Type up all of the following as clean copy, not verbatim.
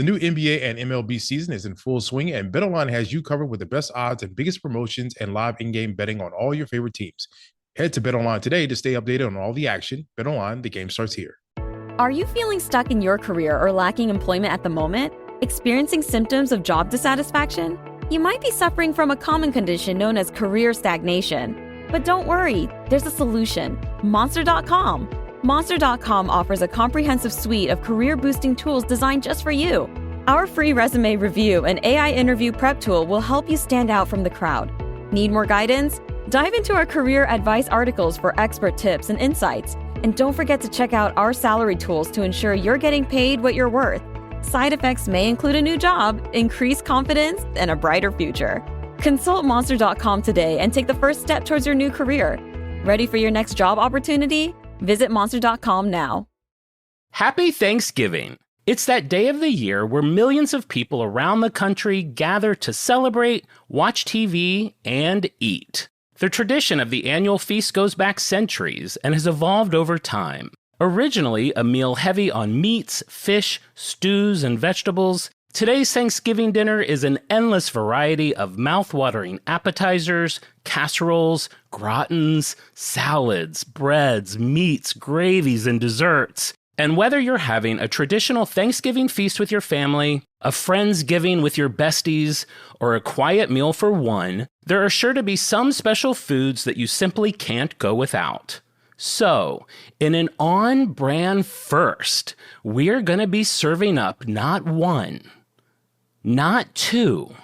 The new NBA and MLB season is in full swing, and BetOnline has you covered with the best odds and biggest promotions and live in-game betting on all your favorite teams. Head to BetOnline today to stay updated on all the action. BetOnline, the game starts here. Are you feeling stuck in your career or lacking employment at the moment? Experiencing symptoms of job dissatisfaction? You might be suffering from a common condition known as career stagnation. But don't worry, there's a solution. Monster.com. Monster.com offers a comprehensive suite of career-boosting tools designed just for you. Our free resume review and AI interview prep tool will help you stand out from the crowd. Need more guidance? Dive into our career advice articles for expert tips and insights. And don't forget to check out our salary tools to ensure you're getting paid what you're worth. Side effects may include a new job, increased confidence, and a brighter future. Consult Monster.com today and take the first step towards your new career. Ready for your next job opportunity? Visit Monster.com now. Happy Thanksgiving! It's that day of the year where millions of people around the country gather to celebrate, watch TV, and eat. The tradition of the annual feast goes back centuries and has evolved over time. Originally a meal heavy on meats, fish, stews, and vegetables, today's Thanksgiving dinner is an endless variety of mouth-watering appetizers, casseroles, gratins, salads, breads, meats, gravies, and desserts. And whether you're having a traditional Thanksgiving feast with your family, a Friendsgiving with your besties, or a quiet meal for one, there are sure to be some special foods that you simply can't go without. So, in an on-brand first, we're going to be serving up not one, not two,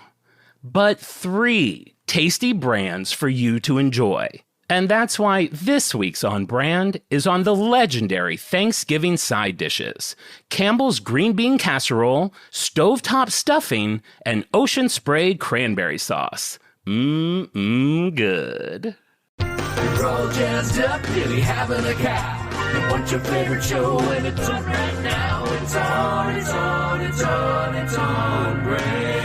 but 3 tasty brands for you to enjoy. And that's why this week's On Brand is on the legendary Thanksgiving side dishes: Campbell's green bean casserole, stovetop stuffing, and ocean-sprayed cranberry sauce. Good. We're all jazzed up, nearly having a cow. You want your favorite show, and it's on right now. It's on brand.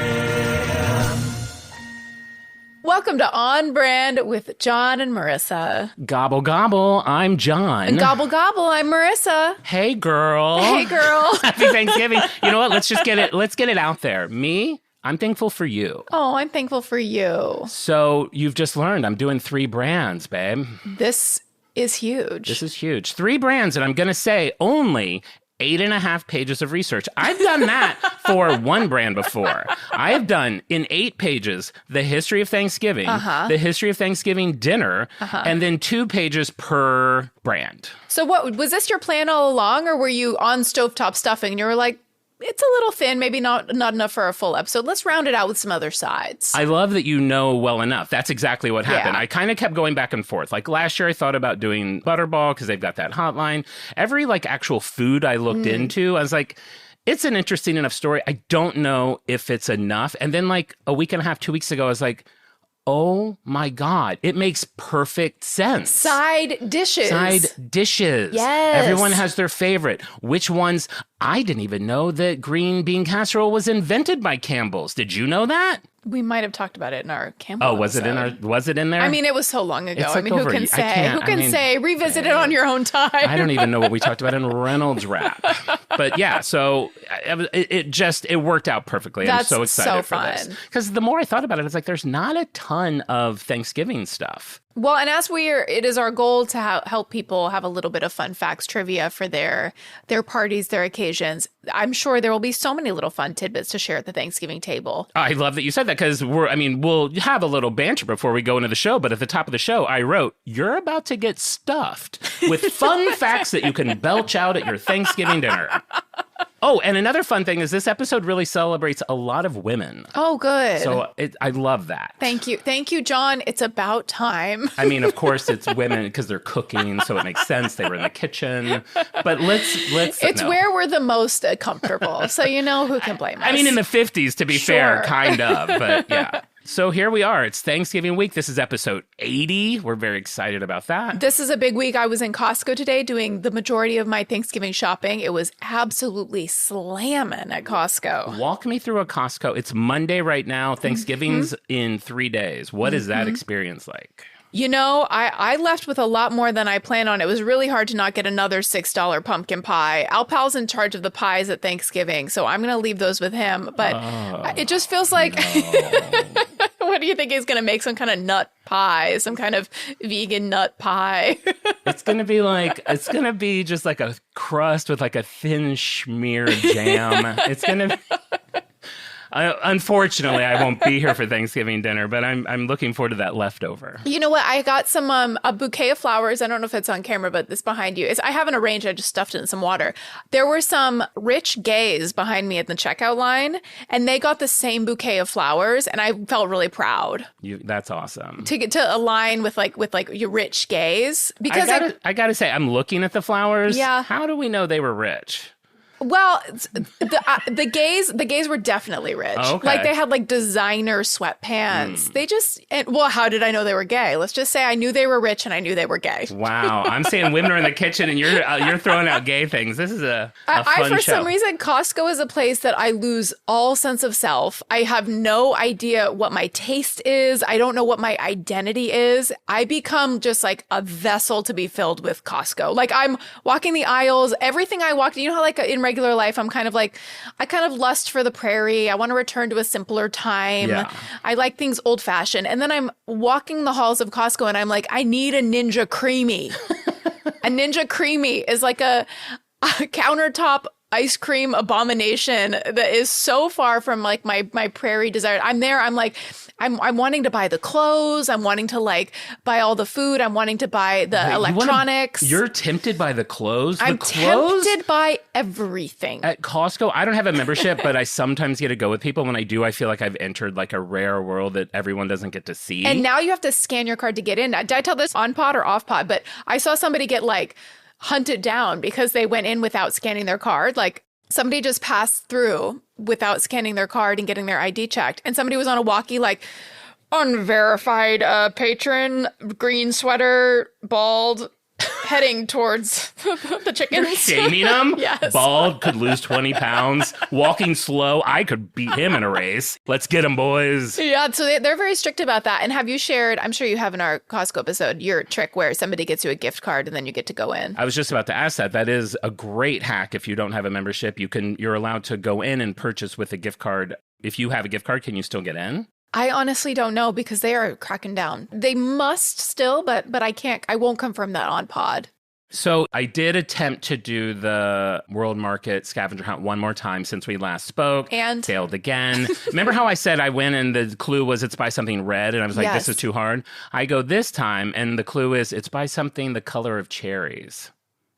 Welcome to On Brand with Jon and Marisa. Gobble, gobble, I'm Jon. And gobble, gobble, I'm Marisa. Hey, girl. Hey, girl. Happy Thanksgiving. You know what? Let's get it out there. Me, I'm thankful for you. Oh, I'm thankful for you. So you've just learned I'm doing 3 brands, babe. This is huge. This is huge. 3 brands, and I'm going to say only 8.5 pages of research. I've done that for one brand before. I have done in 8 pages the history of Thanksgiving, the history of Thanksgiving dinner, and then 2 pages per brand. So what, was this your plan all along, or were you on stovetop stuffing and you were like, it's a little thin, maybe not enough for a full episode. Let's round it out with some other sides. I love that you know well enough. That's exactly what happened. Yeah. I kind of kept going back and forth. Like last year, I thought about doing Butterball because they've got that hotline. Every actual food I looked into, I was like, it's an interesting enough story. I don't know if it's enough. And then a week and a half, 2 weeks ago, I was like, oh my God, it makes perfect sense. Side dishes. Yes. Everyone has their favorite. Which ones? I didn't even know that green bean casserole was invented by Campbell's. Did you know that? We might have talked about it in our Campbell episode. Was it in there? I mean, it was so long ago. It's who can say? Who can say? Revisit it on your own time. I don't even know what we talked about in Reynolds Wrap. But yeah, so it worked out perfectly. I'm so excited for this. Because the more I thought about it, it's like there's not a ton of Thanksgiving stuff. Well, and it is our goal to help people have a little bit of fun facts trivia for their parties, their occasions. I'm sure there will be so many little fun tidbits to share at the Thanksgiving table. I love that you said that because we'll have a little banter before we go into the show. But at the top of the show, I wrote, you're about to get stuffed with fun facts that you can belch out at your Thanksgiving dinner. Oh, and another fun thing is this episode really celebrates a lot of women. Oh, good. So I love that. Thank you. Thank you, Jon. It's about time. I mean, of course, it's women because they're cooking, so it makes sense. They were in the kitchen. But let's It's where we're the most comfortable. So, who can blame us? I mean, in the 50s, to be fair, kind of. But yeah. So here we are. It's Thanksgiving week. This is episode 80. We're very excited about that. This is a big week. I was in Costco today doing the majority of my Thanksgiving shopping. It was absolutely slamming at Costco. Walk me through a Costco. It's Monday right now. Thanksgiving's in 3 days. What is that experience like? You know, I left with a lot more than I planned on. It was really hard to not get another $6 pumpkin pie. Al Pal's in charge of the pies at Thanksgiving, so I'm going to leave those with him. But it just feels like, what do you think he's going to make? Some kind of nut pie, some kind of vegan nut pie. It's going to be just like a crust with like a thin schmear jam. It's going to unfortunately, I won't be here for Thanksgiving dinner, but I'm looking forward to that leftover. You know what? I got some a bouquet of flowers. I don't know if it's on camera, but this behind you is. I haven't arranged. I just stuffed it in some water. There were some rich gays behind me at the checkout line, and they got the same bouquet of flowers, and I felt really proud. That's awesome. To get to align with like your rich gays, because I gotta say, I'm looking at the flowers. Yeah. How do we know they were rich? Well, the gays were definitely rich. Okay. Like they had like designer sweatpants. They just how did I know they were gay? Let's just say I knew they were rich and I knew they were gay. Wow, I'm saying women are in the kitchen and you're throwing out gay things. This is a fun for show. some reason, Costco is a place that I lose all sense of self. I have no idea what my taste is. I don't know what my identity is. I become just like a vessel to be filled with Costco. Like I'm walking the aisles, everything I walked. You know how like in regular life, I'm kind of like, I kind of lust for the prairie. I want to return to a simpler time. Yeah. I like things old fashioned. And then I'm walking the halls of Costco and I'm like, I need a Ninja Creamy. A Ninja Creamy is like a countertop ice cream abomination that is so far from like my prairie desire. I'm there. I'm like, I'm wanting to buy the clothes. I'm wanting to like buy all the food. I'm wanting to buy the electronics. You're tempted by the clothes? I'm tempted by everything. At Costco, I don't have a membership, but I sometimes get to go with people. When I do, I feel like I've entered like a rare world that everyone doesn't get to see. And now you have to scan your card to get in. Did I tell this on pod or off pod? But I saw somebody get like hunted down because they went in without scanning their card. Like somebody just passed through without scanning their card and getting their ID checked. And somebody was on a walkie like, unverified patron, green sweater, bald, heading towards the chickens. You're shaming them? Yes. Bald, could lose 20 pounds. Walking slow, I could beat him in a race. Let's get him, boys. Yeah, so they're very strict about that. And have you shared, I'm sure you have in our Costco episode, your trick where somebody gets you a gift card and then you get to go in? I was just about to ask that. That is a great hack. If you don't have a membership, you're allowed to go in and purchase with a gift card. If you have a gift card, can you still get in? I honestly don't know because they are cracking down. They must still, but I won't confirm that on pod. So I did attempt to do the World Market scavenger hunt one more time since we last spoke. And? Failed again. Remember how I said I went and the clue was it's by something red? And I was like, Yes. This is too hard. I go this time and the clue is it's by something the color of cherries.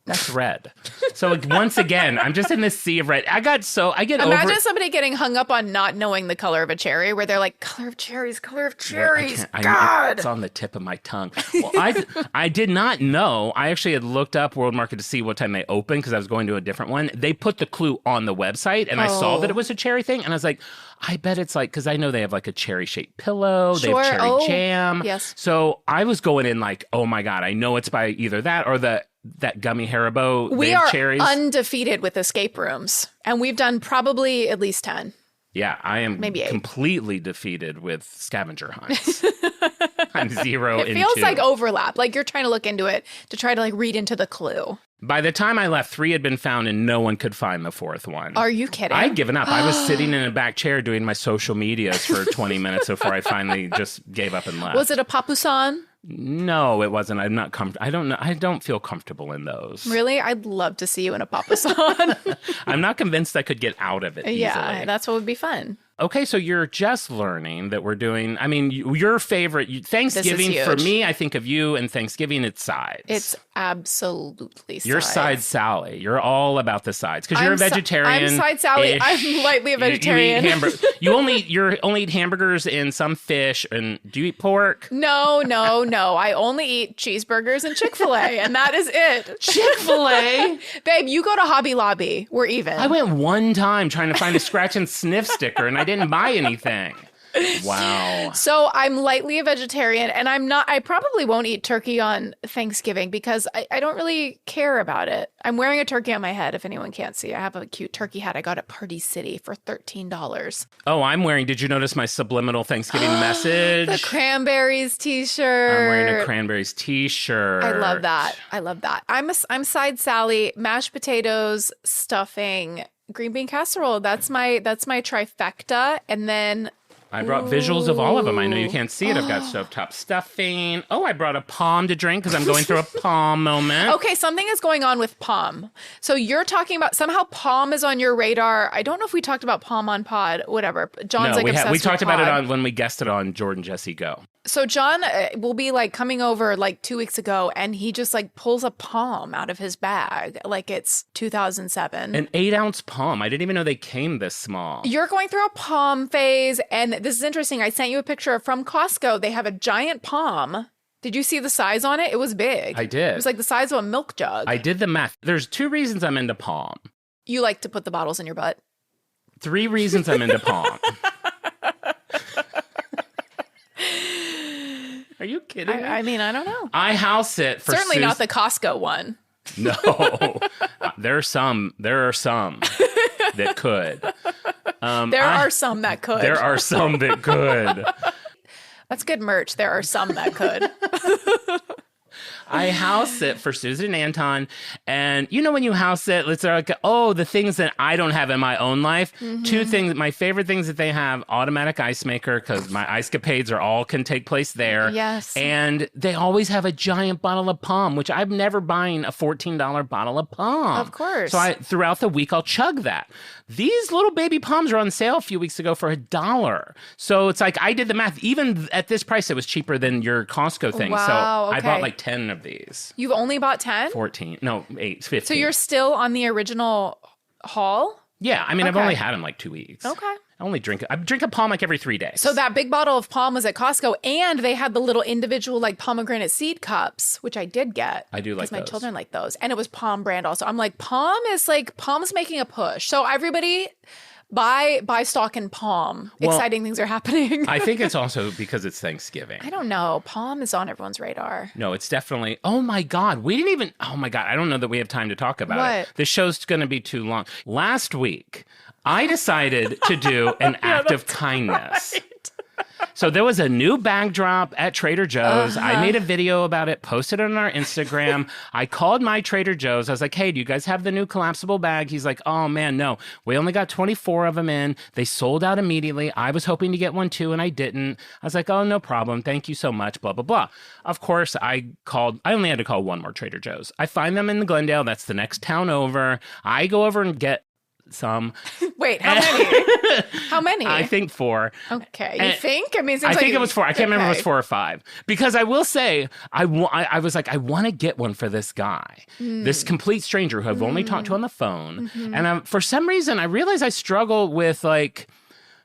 That's red. So like, once again, I'm just in this sea of red. Imagine somebody getting hung up on not knowing the color of a cherry, where they're like, color of cherries, God! It's on the tip of my tongue. Well, I did not know. I actually had looked up World Market to see what time they opened because I was going to a different one. They put the clue on the website, and I saw that it was a cherry thing, and I was like, I bet it's like, because I know they have like a cherry-shaped pillow, they have cherry jam. Yes. So I was going in like, oh my God, I know it's by either that or that gummy Haribo. We are cherries. undefeated with escape rooms, and we've done probably at least 10. Yeah, I am Maybe 8. completely defeated with scavenger hunts. I'm 0 It in feels 2. like overlap, like you're trying to look into it to try to like read into the clue. By the time I left, 3 had been found and no one could find the 4th one. Are you kidding? I'd given up. I was sitting in a back chair doing my social medias for 20 minutes before I finally just gave up and left. Was it a papusan? No, it wasn't. I'm not I don't know. I don't feel comfortable in those. Really? I'd love to see you in a papusan. I'm not convinced I could get out of it easily. Yeah, that's what would be fun. Okay, so you're just learning that we're doing, I mean, your favorite, Thanksgiving, This is for huge. me, I think of you, and Thanksgiving, it's sides. It's absolutely sides. You're side Sally. You're all about the sides because you're a I'm vegetarian. I'm side Sally. I'm lightly a vegetarian. You only eat hamburgers and some fish. And do you eat pork? No. I only eat cheeseburgers and Chick-fil-A, and that is it. Chick-fil-A? Babe, you go to Hobby Lobby. We're even. I went one time trying to find a scratch and sniff sticker, and I didn't buy anything. Wow. So I'm lightly a vegetarian, and I probably won't eat turkey on Thanksgiving because I don't really care about it. I'm wearing a turkey on my head, if anyone can't see. I have a cute turkey hat I got at Party City for $13. Oh, I'm wearing, did you notice my subliminal Thanksgiving message? The Cranberries t-shirt. I'm wearing a Cranberries t-shirt. I love that. I'm side Sally, mashed potatoes, stuffing, green bean casserole. That's my trifecta. And then I brought visuals of all of them. I know you can't see it. I've got stovetop stuffing. Oh, I brought a palm to drink because I'm going through a palm moment. Okay, something is going on with palm. So you're talking about somehow palm is on your radar. I don't know if we talked about palm on pod, whatever. John's obsessed we with talked about it pod. on when we guested on Jordan Jesse Go. So John will be coming over 2 weeks ago, and he just pulls a palm out of his bag like it's 2007. An 8-ounce palm. I didn't even know they came this small. You're going through a palm phase, and this is interesting. I sent you a picture from Costco. They have a giant palm. Did you see the size on it? It was big. I did. It was like the size of a milk jug. I did the math. There's 2 reasons I'm into palm. You like to put the bottles in your butt. 3 reasons I'm into palm. Are you kidding me? I mean, I don't know. I house it for Certainly not the Costco one. No. There are some that could. There are some that could. There are some that could. That's good merch. There are some that could. I house it for Susan and Anton. And you know when you house it, it's like, the things that I don't have in my own life. Mm-hmm. 2 things, my favorite things that they have, automatic ice maker, because my ice capades can take place there. Yes. And they always have a giant bottle of Palm, which I'm never buying a $14 bottle of Palm. Of course. So throughout the week, I'll chug that. These little baby Palms were on sale a few weeks ago for $1. So it's like, I did the math. Even at this price, it was cheaper than your Costco thing. Wow, so okay. I bought 10 of these. You've only bought 10? 14. No, 8, 15. So you're still on the original haul? Yeah, I mean, I've only had them 2 weeks. Okay. I drink a Palm every 3 days. So that big bottle of Palm was at Costco, and they had the little individual pomegranate seed cups, which I did get. I do like those. My children like those. And it was Palm brand also. I'm like, Palm's making a push. So everybody buy stock in Palm. Well, exciting things are happening. I think it's also because it's Thanksgiving. I don't know. Palm is on everyone's radar. No, it's definitely. Oh my God. Oh my God. I don't know that we have time to talk about it. This show's going to be too long. Last week, I decided to do an act of kindness. Right. So there was a new bag drop at Trader Joe's. I made a video about it, posted it on our Instagram. I called my Trader Joe's. I was like, hey, do you guys have the new collapsible bag? He's like, oh man, no. We only got 24 of them in. They sold out immediately. I was hoping to get one too, and I didn't. I was like, oh, no problem. Thank you so much, blah, blah, blah. Of course, I only had to call one more Trader Joe's. I find them in Glendale. That's the next town over. I go over and get some. Wait, how many? How many? I think 4. Okay, you think? I mean, I think it was 4. I can't remember if it was 4 or 5. Because I will say, I was like, I want to get one for this guy, this complete stranger who I've only talked to on the phone. Mm-hmm. And for some reason, I realize I struggle with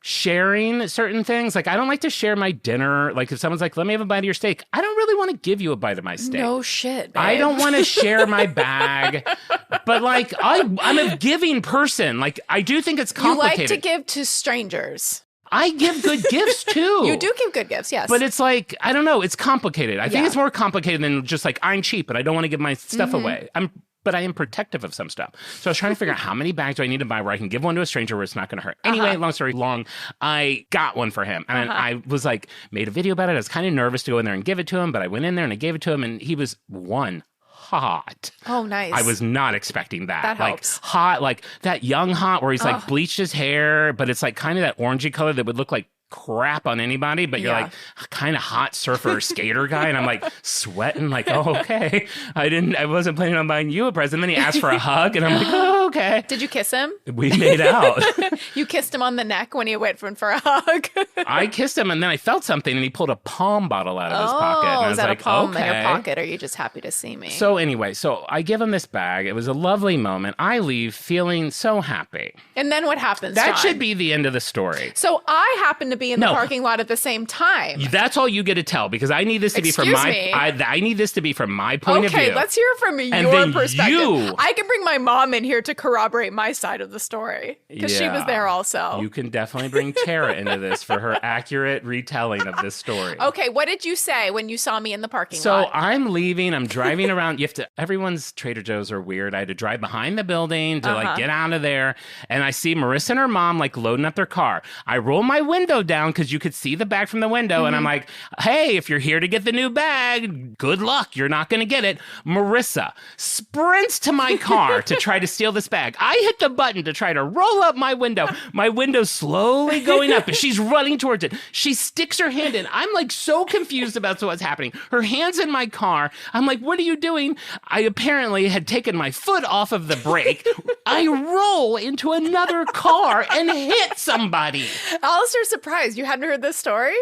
sharing certain things. I don't like to share my dinner. If someone's like, let me have a bite of your steak, I don't really want to give you a bite of my steak. No shit, babe. I don't want to share my bag. But I'm a giving person. I do think it's complicated. You like to give to strangers. I give good gifts too. You do give good gifts, yes. But it's I don't know, it's complicated. I think it's more complicated than just I'm cheap and I don't want to give my stuff away. But I am protective of some stuff. So I was trying to figure out how many bags do I need to buy where I can give one to a stranger where it's not going to hurt. Anyway, long story long, I got one for him. And I was made a video about it. I was kind of nervous to go in there and give it to him, but I went in there and I gave it to him and he was hot. Oh, nice. I was not expecting that. That helps. Hot, that young hot where he's bleached his hair, but it's kind of that orangey color that would look like crap on anybody, but you're kind of hot surfer skater guy, and I'm sweating oh, okay. I wasn't planning on buying you a present. Then he asked for a hug and I'm oh, okay. Did you kiss him? We made out. You kissed him on the neck when he went for a hug. I kissed him and then I felt something and he pulled a Palm bottle out of his pocket. And I was that a Palm okay. in your pocket? Or are you just happy to see me? So anyway, I give him this bag. It was a lovely moment. I leave feeling so happy. And then what happens, That John? should be the end of the story. So I happen to be in the parking lot at the same time. That's all you get to tell, because I need this to be from I need this to be from my point of view. Okay, let's hear from your perspective. I can bring my mom in here to corroborate my side of the story, because she was there also. You can definitely bring Tara into this for her accurate retelling of this story. Okay, what did you say when you saw me in the parking lot? So I'm leaving. I'm driving around. Everyone's Trader Joe's are weird. I had to drive behind the building to like get out of there. And I see Marissa and her mom like loading up their car. I roll my window down because you could see the bag from the window. And I'm like, hey, if you're here to get the new bag, good luck. You're not going to get it. Marissa sprints to my car to try to steal this bag. I hit the button to try to roll up my window. My window's slowly going up, and she's running towards it. She sticks her hand in. I'm like so confused about what's happening. Her hand's in my car. I'm like, what are you doing? I apparently had taken my foot off of the brake. I roll into another car and hit somebody. Alistair's surprised. You hadn't heard this story?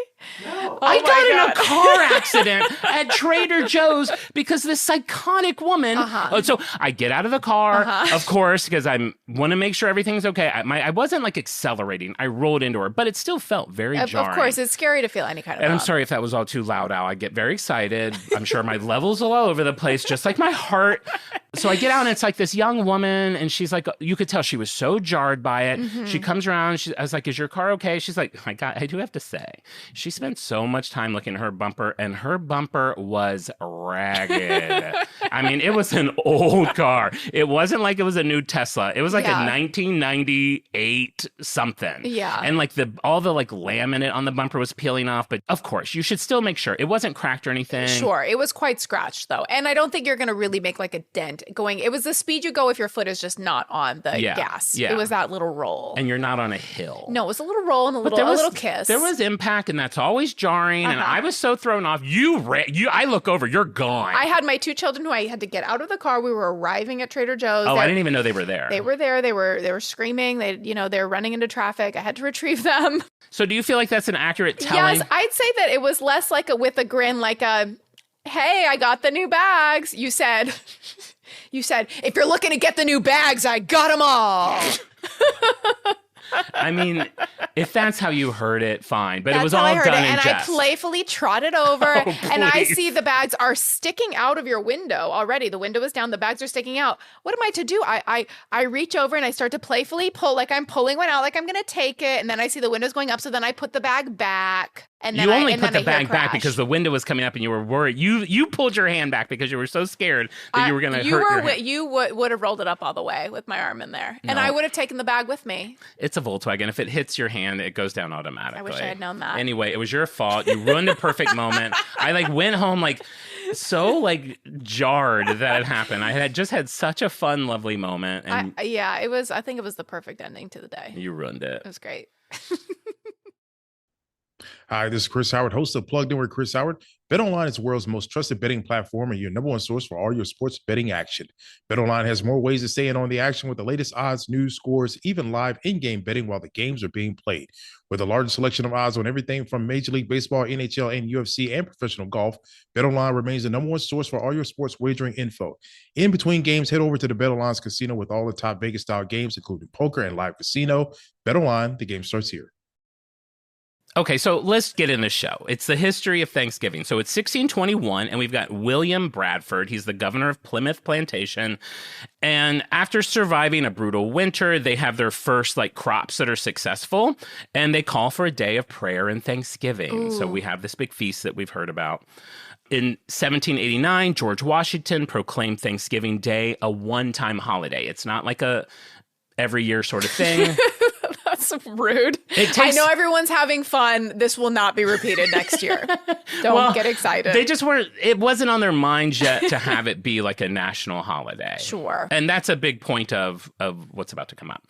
No. I got in a car accident at Trader Joe's because this psychotic woman. So I get out of the car, of course, because I want to make sure everything's okay. I wasn't like accelerating. I rolled into her, but it still felt very jarring. Of course, it's scary to feel any kind of And I'm sorry if that was all too loud, Al. I get very excited. I'm sure my levels are all over the place, just like my heart. So I get out, and it's like this young woman, and she's like, you could tell she was so jarred by it. She comes around. I was like, is your car okay? She's like, my God, I do have to say, she spent so much time looking at her bumper, and her bumper was ragged. I mean, it was an old car. It wasn't like it was a new Tesla. It was like a 1998 something. Yeah. And like all the like laminate on the bumper was peeling off. But of course, you should still make sure it wasn't cracked or anything. Sure. It was quite scratched, though. And I don't think you're going to really make like a dent going. It was the speed you go if your foot is just not on the gas. Yeah. It was that little roll. And you're not on a hill. No, it was a little roll and a little kiss. There was impact, and that's always jarring. And I was so thrown off. I look over, you're gone. I had my two children who I had to get out of the car. We were arriving at Trader Joe's. Oh, I didn't even know they were there. They were there. They were screaming. They were running into traffic. I had to retrieve them. So do you feel like that's an accurate telling? Yes, I'd say that it was less like with a grin, like a, hey, I got the new bags. You said, if you're looking to get the new bags, I got them all. I mean, if that's how you heard it, fine. But that's it was all done in and jest. I playfully trotted over, and I see the bags are sticking out of your window already. The window is down. The bags are sticking out. What am I to do? I reach over and I start to playfully pull, like I'm pulling one out, like I'm going to take it. And then I see the windows going up. So then I put the bag back. And then you only put the bag back because the window was coming up and you were worried. You pulled your hand back because you were so scared that you were going to hurt your hand. You would have rolled it up all the way with my arm in there. And I would have taken the bag with me. It's a Volkswagen. If it hits your hand, it goes down automatically. I wish I had known that. Anyway, it was your fault. You ruined the perfect moment. I went home so jarred that it happened. I had just had such a fun, lovely moment. And it was. I think it was the perfect ending to the day. You ruined it. It was great. Hi, this is Chris Howard, host of Plugged In with Chris Howard. BetOnline is the world's most trusted betting platform and your number one source for all your sports betting action. BetOnline has more ways to stay in on the action with the latest odds, news, scores, even live in-game betting while the games are being played. With the largest selection of odds on everything from Major League Baseball, NHL, and UFC, and professional golf, BetOnline remains the number one source for all your sports wagering info. In between games, head over to the BetOnline's casino with all the top Vegas-style games, including poker and live casino. BetOnline, the game starts here. Okay, so let's get in the show. It's the history of Thanksgiving. So it's 1621, and we've got William Bradford. He's the governor of Plymouth Plantation. And after surviving a brutal winter, they have their first crops that are successful, and they call for a day of prayer and thanksgiving. Ooh. So we have this big feast that we've heard about. In 1789, George Washington proclaimed Thanksgiving Day a one-time holiday. It's not like a every year sort of thing. That's rude. I know everyone's having fun. This will not be repeated next year. Don't get excited. They just weren't, it wasn't on their minds yet to have it be like a national holiday. Sure. And that's a big point of what's about to come up.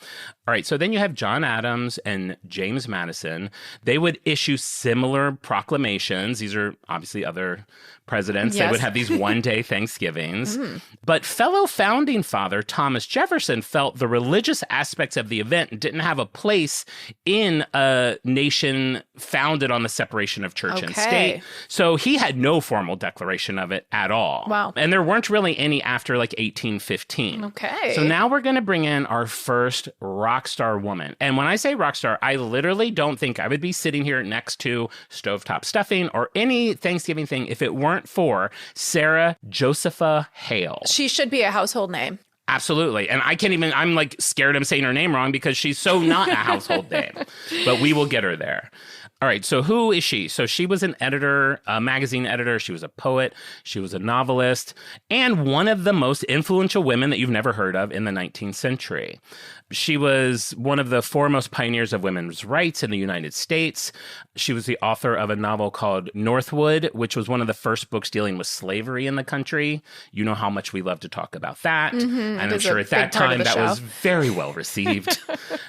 All right. So then you have John Adams and James Madison. They would issue similar proclamations. These are obviously other presidents. Yes. They would have these one-day Thanksgivings. Mm. But fellow founding father Thomas Jefferson felt the religious aspects of the event didn't have a place place in a nation founded on the separation of church and state. So he had no formal declaration of it at all. Wow. And there weren't really any after like 1815. Okay. So now we're going to bring in our first rock star woman. And when I say rock star, I literally don't think I would be sitting here next to stovetop stuffing or any Thanksgiving thing if it weren't for Sarah Josepha Hale. She should be a household name. Absolutely. And I'm like scared I'm saying her name wrong because she's so not a household name. But we will get her there. All right, so who is she? So she was an editor, a magazine editor. She was a poet. She was a novelist, and one of the most influential women that you've never heard of in the 19th century. She was one of the foremost pioneers of women's rights in the United States. She was the author of a novel called Northwood, which was one of the first books dealing with slavery in the country. You know how much we love to talk about that. And I'm sure at that time that was very well received.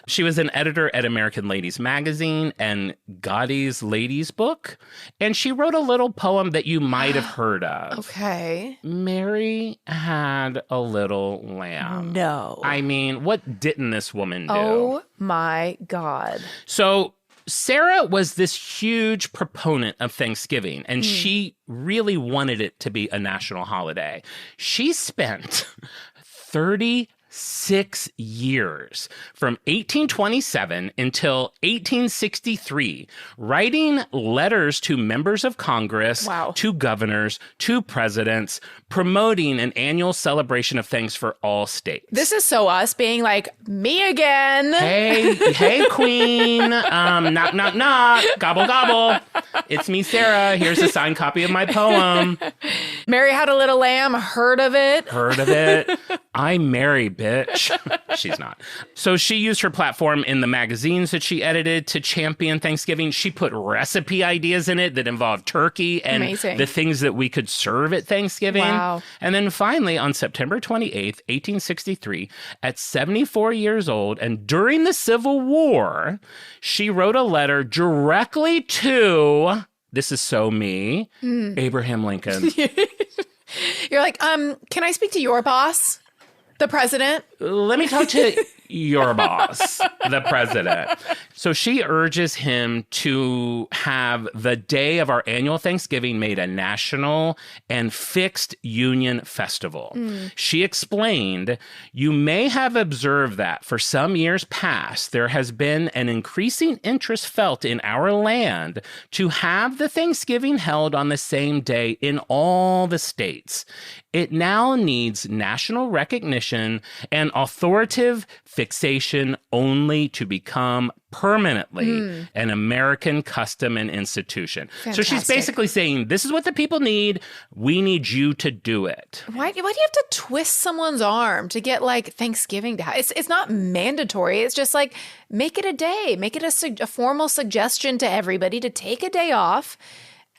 She was an editor at American Ladies Magazine and Godey's Ladies Book. And she wrote a little poem that you might have heard of. Okay. Mary had a little lamb. No. I mean, what didn't this woman do? Oh my God. So Sarah was this huge proponent of Thanksgiving, and she really wanted it to be a national holiday. She spent 36 years from 1827 until 1863 writing letters to members of Congress, to governors, to presidents, promoting an annual celebration of thanks for all states. This is so us being like, me again. Hey, queen. Knock, knock, knock. Gobble, gobble. It's me, Sarah. Here's a signed copy of my poem. Mary had a little lamb. Heard of it? Heard of it. I'm Mary, bitch. She's not. So she used her platform in the magazines that she edited to champion Thanksgiving. She put recipe ideas in it that involved turkey and the things that we could serve at Thanksgiving. Wow. And then finally, on September 28th, 1863, at 74 years old and during the Civil War, she wrote a letter directly to, this is so me, Abraham Lincoln. You're like, can I speak to your boss? The president? Let me talk to your boss, the president. So she urges him to have the day of our annual Thanksgiving made a national and fixed union festival. She explained, you may have observed that for some years past, there has been an increasing interest felt in our land to have the Thanksgiving held on the same day in all the states. It now needs national recognition and authoritative fixation only to become permanently an American custom and institution. Fantastic. So she's basically saying, this is what the people need. We need you to do it. Why do you have to twist someone's arm to get like Thanksgiving to have? It's not mandatory. It's just like, make it a day. Make it a formal suggestion to everybody to take a day off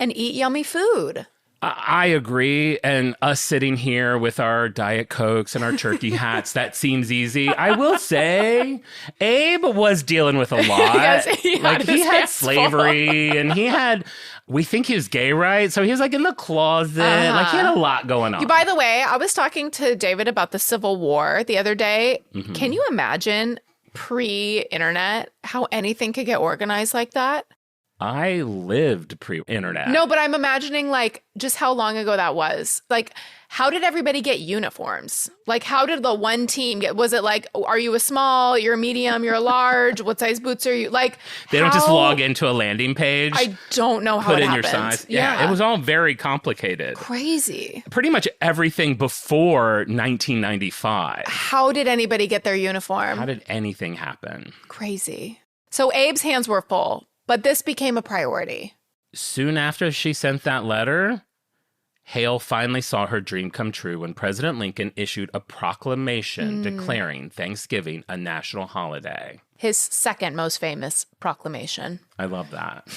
and eat yummy food. I agree. And us sitting here with our Diet Cokes and our turkey hats, that seems easy. I will say, Abe was dealing with a lot. Yes, he had slavery and we think he was gay, right? So he was like in the closet. Like he had a lot going on. By the way, I was talking to David about the Civil War the other day. Can you imagine pre-internet how anything could get organized like that? I lived pre-internet. No, but I'm imagining like just how long ago that was. Like, how did everybody get uniforms? Like, how did the one team get? Was it like, are you a small? You're a medium? You're a large? What size boots are you? Like, they don't just log into a landing page. I don't know how it happened. Put in your size. Yeah, it was all very complicated. Crazy. Pretty much everything before 1995. How did anybody get their uniform? How did anything happen? Crazy. So Abe's hands were full. But this became a priority. Soon after she sent that letter, Hale finally saw her dream come true when President Lincoln issued a proclamation declaring Thanksgiving a national holiday. His second most famous proclamation. I love that.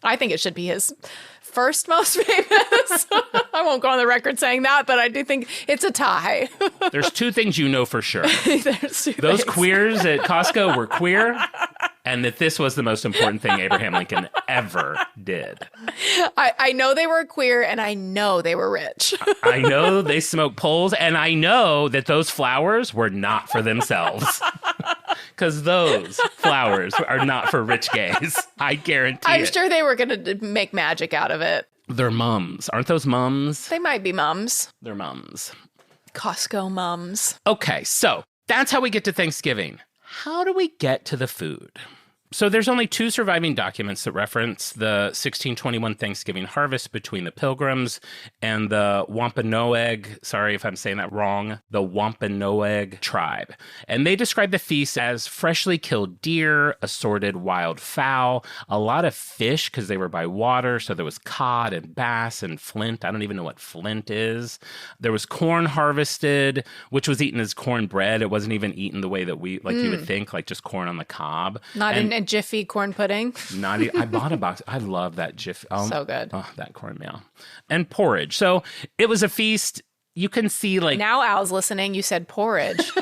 I think it should be his first most famous. I won't go on the record saying that, but I do think it's a tie. There's two things you know for sure. There's two Those things. Queers at Costco were queer, and that this was the most important thing Abraham Lincoln ever did. I know they were queer, and I know they were rich. I know they smoked poles, and I know that those flowers were not for themselves. because those flowers are not for rich gays. I guarantee I'm it. sure they were going to make magic out of it. They're mums. Aren't those mums? They might be mums. They're mums. Costco mums. Okay, so that's how we get to Thanksgiving. How do we get to the food? So there's only 2 surviving documents that reference the 1621 Thanksgiving harvest between the Pilgrims and the Wampanoag, sorry if I'm saying that wrong, the Wampanoag tribe. And they describe the feast as freshly killed deer, assorted wild fowl, a lot of fish because they were by water. So there was cod and bass and flint. I don't even know what flint is. There was corn harvested, which was eaten as cornbread. It wasn't even eaten the way that we, like you would think, like just corn on the cob. Not in a Jiffy corn pudding. I bought a box. I love that Jiffy. So good. Oh, that cornmeal. And porridge. So it was a feast. You can see like... Now Al's listening. You said porridge.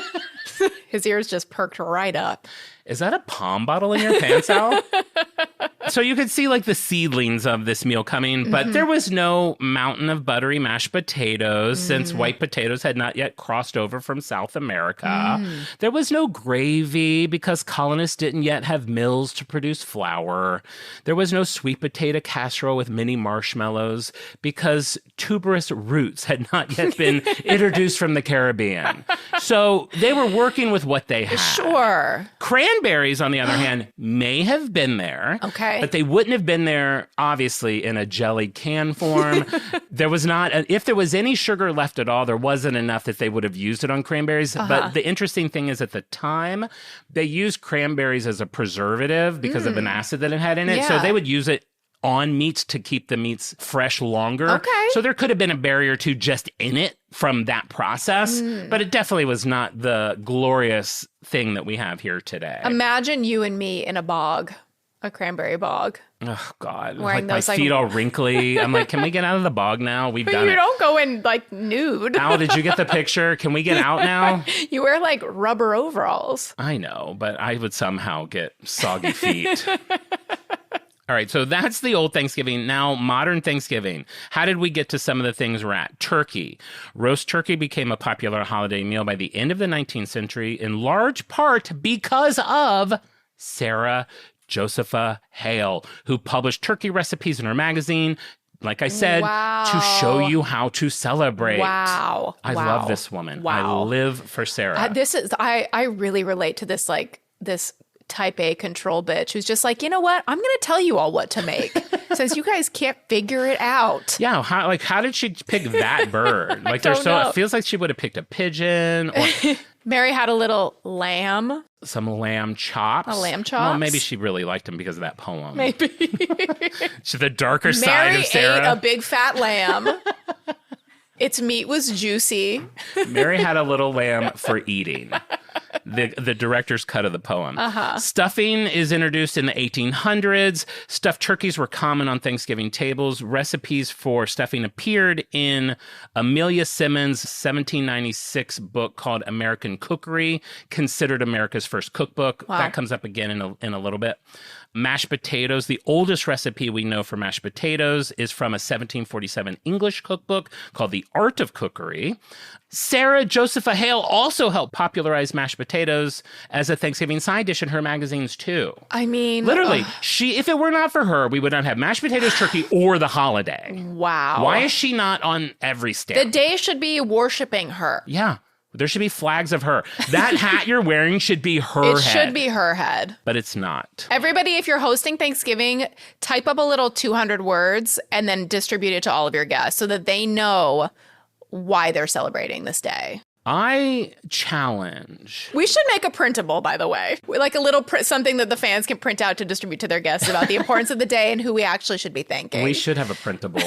His ears just perked right up. Is that a palm bottle in your pants, Al? So you could see like the seedlings of this meal coming, but there was no mountain of buttery mashed potatoes since white potatoes had not yet crossed over from South America. There was no gravy because colonists didn't yet have mills to produce flour. There was no sweet potato casserole with mini marshmallows because tuberous roots had not yet been introduced from the Caribbean. So they were working with what they had. Sure. Cranberries, on the other hand, may have been there. Okay. But they wouldn't have been there, obviously, in a jelly can form. There was not, if there was any sugar left at all, there wasn't enough that they would have used it on cranberries. But the interesting thing is at the time, they used cranberries as a preservative because of an acid that it had in it. So they would use it on meats to keep the meats fresh longer. Okay. So there could have been a barrier to just in it from that process, but it definitely was not the glorious thing that we have here today. Imagine you and me in a bog, a cranberry bog. Oh, God. Wearing like those, my like- feet all wrinkly. I'm like, can we get out of the bog now? We've done You it. don't go in like nude. Al, did you get the picture? Can we get out now? You wear like rubber overalls. I know, but I would somehow get soggy feet. All right, so that's the old Thanksgiving. Now, modern Thanksgiving. How did we get to some of the things we're at? Turkey. Roast turkey became a popular holiday meal by the end of the 19th century, in large part because of Sarah Josepha Hale, who published turkey recipes in her magazine, like I said, to show you how to celebrate. Wow. I love this woman. Wow. I live for Sarah. I really relate to this, like this type A control bitch who's just like, you know what? I'm going to tell you all what to make since you guys can't figure it out. Yeah, how did she pick that bird? Like, it feels like she would have picked a pigeon or Mary had a little lamb. some lamb chops. A lamb Well, chops? maybe she really liked him because of that poem. Maybe. She's the darker side Mary of Sarah. ate a big fat lamb. Its meat was juicy. Mary had a little lamb for eating. The director's cut of the poem. Stuffing is introduced in the 1800s. Stuffed turkeys were common on Thanksgiving tables. Recipes for stuffing appeared in Amelia Simmons' 1796 book called American Cookery, considered America's first cookbook. Wow. That comes up again in a little bit. Mashed potatoes. The oldest recipe we know for mashed potatoes is from a 1747 English cookbook called The Art of Cookery. Sarah Josepha Hale also helped popularize mashed potatoes as a Thanksgiving side dish in her magazines, too. I mean, Literally, if it were not for her, we would not have mashed potatoes, turkey, or the holiday. wow. Why is she not on every stamp? The day should be worshiping her. Yeah. There should be flags of her. That hat you're wearing should be her It head. should be her head. But it's not. Everybody, if you're hosting Thanksgiving, type up a little 200 words and then distribute it to all of your guests so that they know why they're celebrating this day. I challenge. We should make a printable, by the way, like a little something that the fans can print out to distribute to their guests about the importance of the day and who we actually should be thanking. We should have a printable,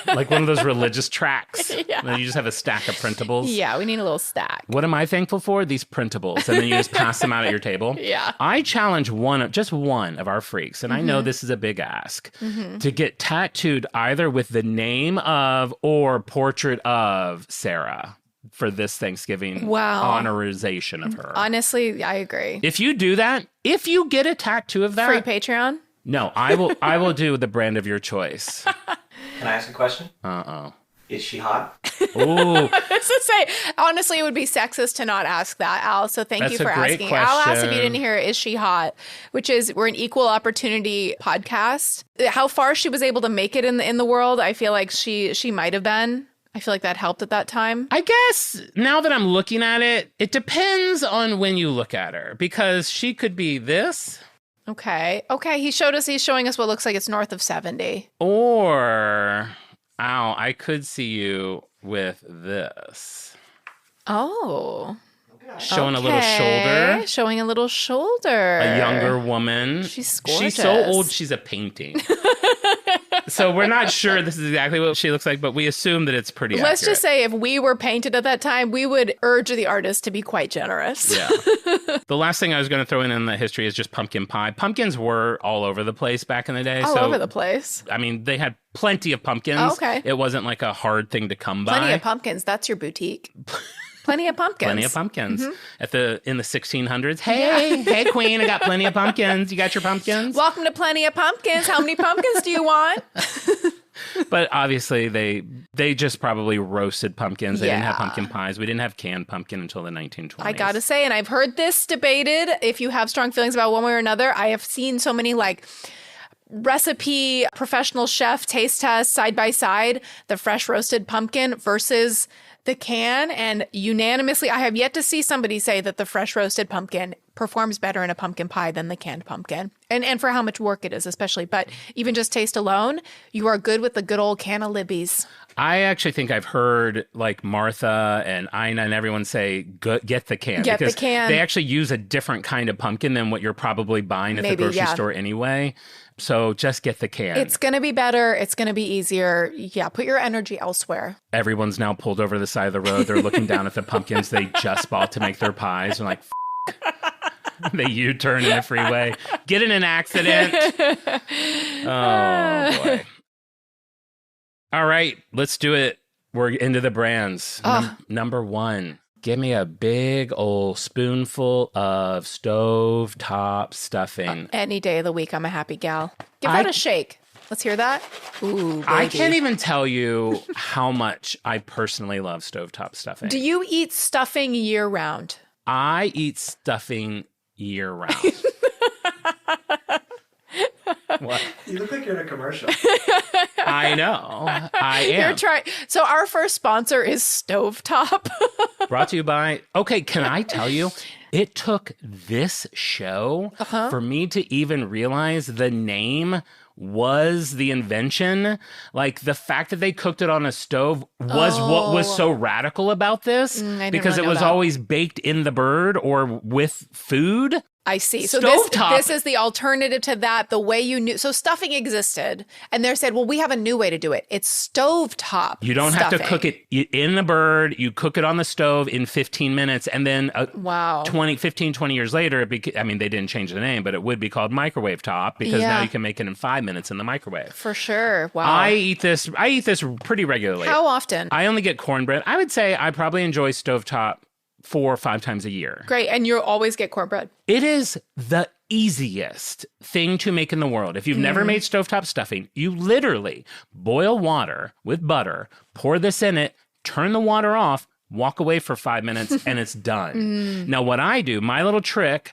like one of those religious tracts. Yeah. And you just have a stack of printables. Yeah, we need a little stack. What am I thankful for? These printables. And then you just pass them out at your table. Yeah. I challenge just one of our freaks, and I know this is a big ask, to get tattooed either with the name of or portrait of Sarah for this Thanksgiving honorization of her. Honestly, I agree. If you do that, if you get a tattoo of that, Free Patreon? no, I will do the brand of your choice. Can I ask a question? Uh-oh. Is she hot? Ooh, To say, honestly, it would be sexist to not ask that, Al. So thank That's you a for great asking. Al asked if question. you didn't hear, is she hot? Which is, we're an equal opportunity podcast. How far she was able to make it in the world, I feel like she might have been. I feel like that helped at that time. I guess now that I'm looking at it, it depends on when you look at her because she could be this Okay. He's showing us what looks like it's north of 70. or, ow, I could see you with this. Oh. Showing a little Okay. shoulder. Showing a little shoulder. A younger woman. She's She's so gorgeous. old, she's a painting. So we're not sure this is exactly what she looks like, but we assume that it's pretty Let's accurate. just say if we were painted at that time, we would urge the artist to be quite generous. Yeah. The last thing I was going to throw in the history is just pumpkin pie. Pumpkins were all over the place back in the day. All so, over the place. I mean, they had plenty of pumpkins. Oh, okay. It wasn't like a hard thing to come by. Plenty of pumpkins. That's your boutique. Plenty of pumpkins. Plenty of pumpkins. Mm-hmm. In the 1600s. Hey, queen, I got plenty of pumpkins. You got your pumpkins? Welcome to Plenty of Pumpkins. How many pumpkins do you want? But obviously they just probably roasted pumpkins. They didn't have Yeah. pumpkin pies. We didn't have canned pumpkin until the 1920s. I gotta say, and I've heard this debated, if you have strong feelings about one way or another, I have seen so many like recipe professional chef taste tests side by side, the fresh roasted pumpkin versus the can, and unanimously I have yet to see somebody say that the fresh roasted pumpkin performs better in a pumpkin pie than the canned pumpkin, and for how much work it is especially. But even just taste alone, you are good with the good old can of Libby's. I actually think I've heard like Martha and Ina and everyone say, get the can. Get the because can. They actually use a different kind of pumpkin than what you're probably buying at Maybe, the grocery yeah. store anyway. So just get the can. It's going to be better. It's going to be easier. Yeah, put your energy elsewhere. Everyone's now pulled over the side of the road. They're looking down at the pumpkins they just bought to make their pies. And like, they U-turn in the freeway. Get in an accident. Oh, boy. All right, let's do it. We're into the brands. Number one. Give me a big old spoonful of stovetop stuffing. Any day of the week, I'm a happy gal. Give that a shake. Let's hear that. Ooh, baby. I can't even tell you how much I personally love stovetop stuffing. Do you eat stuffing year round? I eat stuffing year round. What? You look like you're in a commercial. I know. I am. So our first sponsor is Stovetop. Brought to you by, okay, can I tell you? It took this show for me to even realize the name was the invention. Like the fact that they cooked it on a stove was what was so radical about this. Because really it know was that. always baked in the bird or with food. I see. So Stovetop. this is the alternative to that, the way you knew. So stuffing existed, and they said, well, we have a new way to do it. It's stovetop You don't have to stuffing. cook it in the bird. You cook it on the stove in 15 minutes. And then Wow. 20 years later, they didn't change the name, but it would be called microwave top because Yeah. now you can make it in 5 minutes in the microwave. For sure. Wow. I eat this pretty regularly. How often? I only get cornbread. I would say I probably enjoy stovetop 4 or 5 times a year. Great. And you always get cornbread. It is the easiest thing to make in the world. If you've never made stovetop stuffing, you literally boil water with butter, pour this in it, turn the water off, walk away for 5 minutes, and it's done. Now, what I do, my little trick,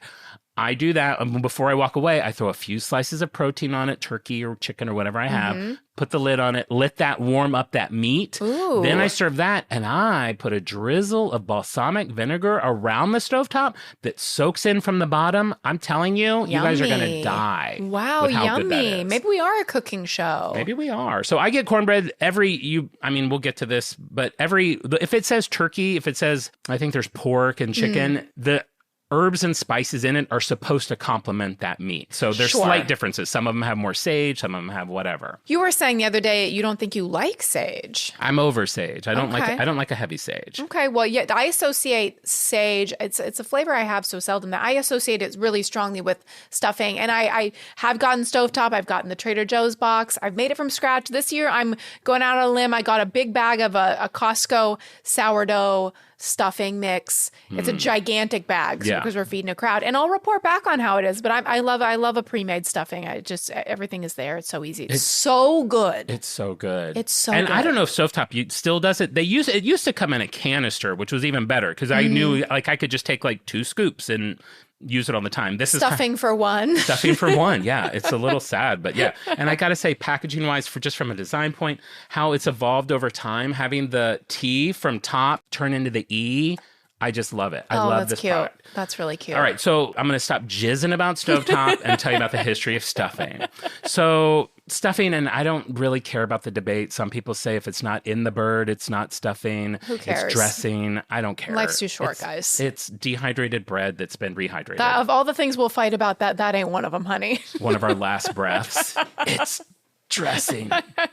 I do that before I walk away. I throw a few slices of protein on it, turkey or chicken or whatever I have, put the lid on it, let that warm up that meat. Ooh. Then I serve that, and I put a drizzle of balsamic vinegar around the stovetop that soaks in from the bottom. I'm telling you, you guys are going to Yummy. die. Wow, with how good that yummy. is. Maybe we are a cooking show. Maybe we are. So I get cornbread we'll get to this, but if it says turkey, if it says, I think there's pork and chicken, the herbs and spices in it are supposed to complement that meat. So there's Sure. slight differences. Some of them have more sage, some of them have whatever. You were saying the other day you don't think you like sage. I'm over sage. I don't Okay. like a heavy sage. Okay, well, yeah, I associate sage. It's a flavor I have so seldom that I associate it really strongly with stuffing. And I have gotten stovetop. I've gotten the Trader Joe's box. I've made it from scratch. This year, I'm going out on a limb. I got a big bag of a Costco sourdough stuffing mix. It's a gigantic bag Yeah. because we're feeding a crowd. And I'll report back on how it is. But I love a pre-made stuffing. Everything is there. It's so easy. It's so good. It's so good. It's so and good. I don't know if Stovetop still does it. It used to come in a canister, which was even better because I knew like I could just take like 2 scoops and use it all the time. This Stuffing for one. Stuffing for one. Yeah. It's a little sad, but yeah. And I got to say, packaging wise, from a design point, how it's evolved over time, having the T from top turn into the E. I just love it. I love that's this cute. product. That's really cute. All right, so I'm going to stop jizzing about Stovetop and tell you about the history of stuffing. So stuffing, and I don't really care about the debate. Some people say if it's not in the bird, it's not stuffing. Who cares? It's dressing. I don't care. Life's too short, guys. It's dehydrated bread that's been rehydrated. Of all the things we'll fight about, that ain't one of them, honey. One of our last breaths. It's dressing,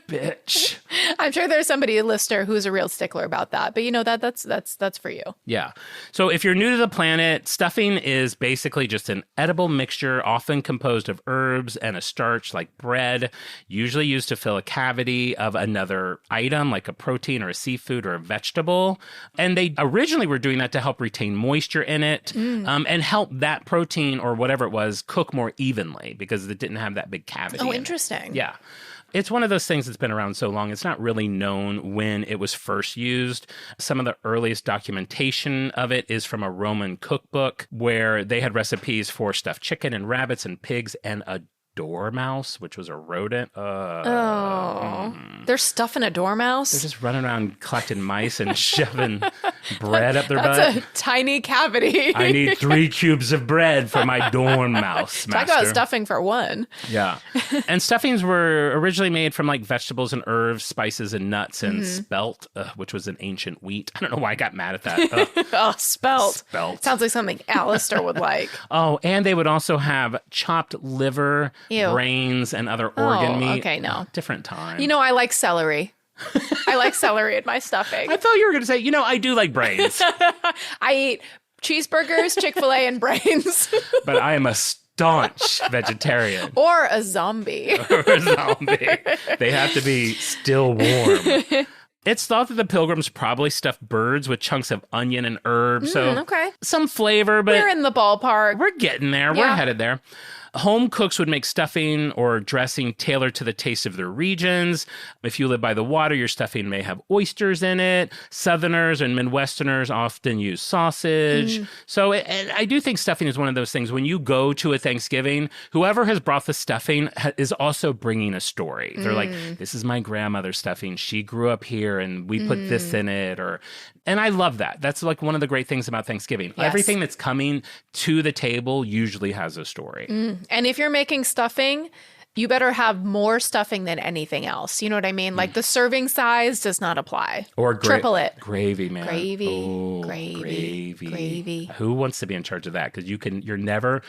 bitch. I'm sure there's somebody, a listener, who's a real stickler about that. But you know, that's for you. Yeah. So if you're new to the planet, stuffing is basically just an edible mixture, often composed of herbs and a starch like bread, usually used to fill a cavity of another item like a protein or a seafood or a vegetable. And they originally were doing that to help retain moisture in it and help that protein or whatever it was cook more evenly because it didn't have that big cavity. Oh, in it. interesting. Yeah. It's one of those things that's been around so long, it's not really known when it was first used. Some of the earliest documentation of it is from a Roman cookbook where they had recipes for stuffed chicken and rabbits and pigs and a dormouse, which was a rodent. They're stuffing a dormouse? They're just running around collecting mice and shoving bread up their That's butt. a tiny cavity. I need 3 cubes of bread for my dormouse, master. Talk about stuffing for one. Yeah. And stuffings were originally made from like vegetables and herbs, spices and nuts and spelt, which was an ancient wheat. I don't know why I got mad at that. Oh, spelt. Spelt. Sounds like something Alistair would like. Oh, and they would also have chopped liver, Ew. brains, and other organ meat. Okay, no. Different time. You know, I like celery. I like celery in my stuffing. I thought you were going to say, I do like brains, I eat cheeseburgers, Chick-fil-A, and brains. but I am a staunch vegetarian. Or a zombie. Or a zombie. They have to be still warm. It's thought that the Pilgrims probably stuffed birds with chunks of onion and herb. So okay. some flavor, but We're in the ballpark. we're getting there. We're Yeah. headed there. Home cooks would make stuffing or dressing tailored to the taste of their regions. If you live by the water, your stuffing may have oysters in it. Southerners and Midwesterners often use sausage. So and I do think stuffing is one of those things. When you go to a Thanksgiving, whoever has brought the stuffing is also bringing a story. They're like, this is my grandmother's stuffing. She grew up here and we put this in it. And I love that. That's like one of the great things about Thanksgiving. Yes. Everything that's coming to the table usually has a story. And if you're making stuffing, you better have more stuffing than anything else. You know what I mean? Like the serving size does not apply. Or triple it. Gravy, man. Gravy, Ooh, gravy. Who wants to be in charge of that? Because you're never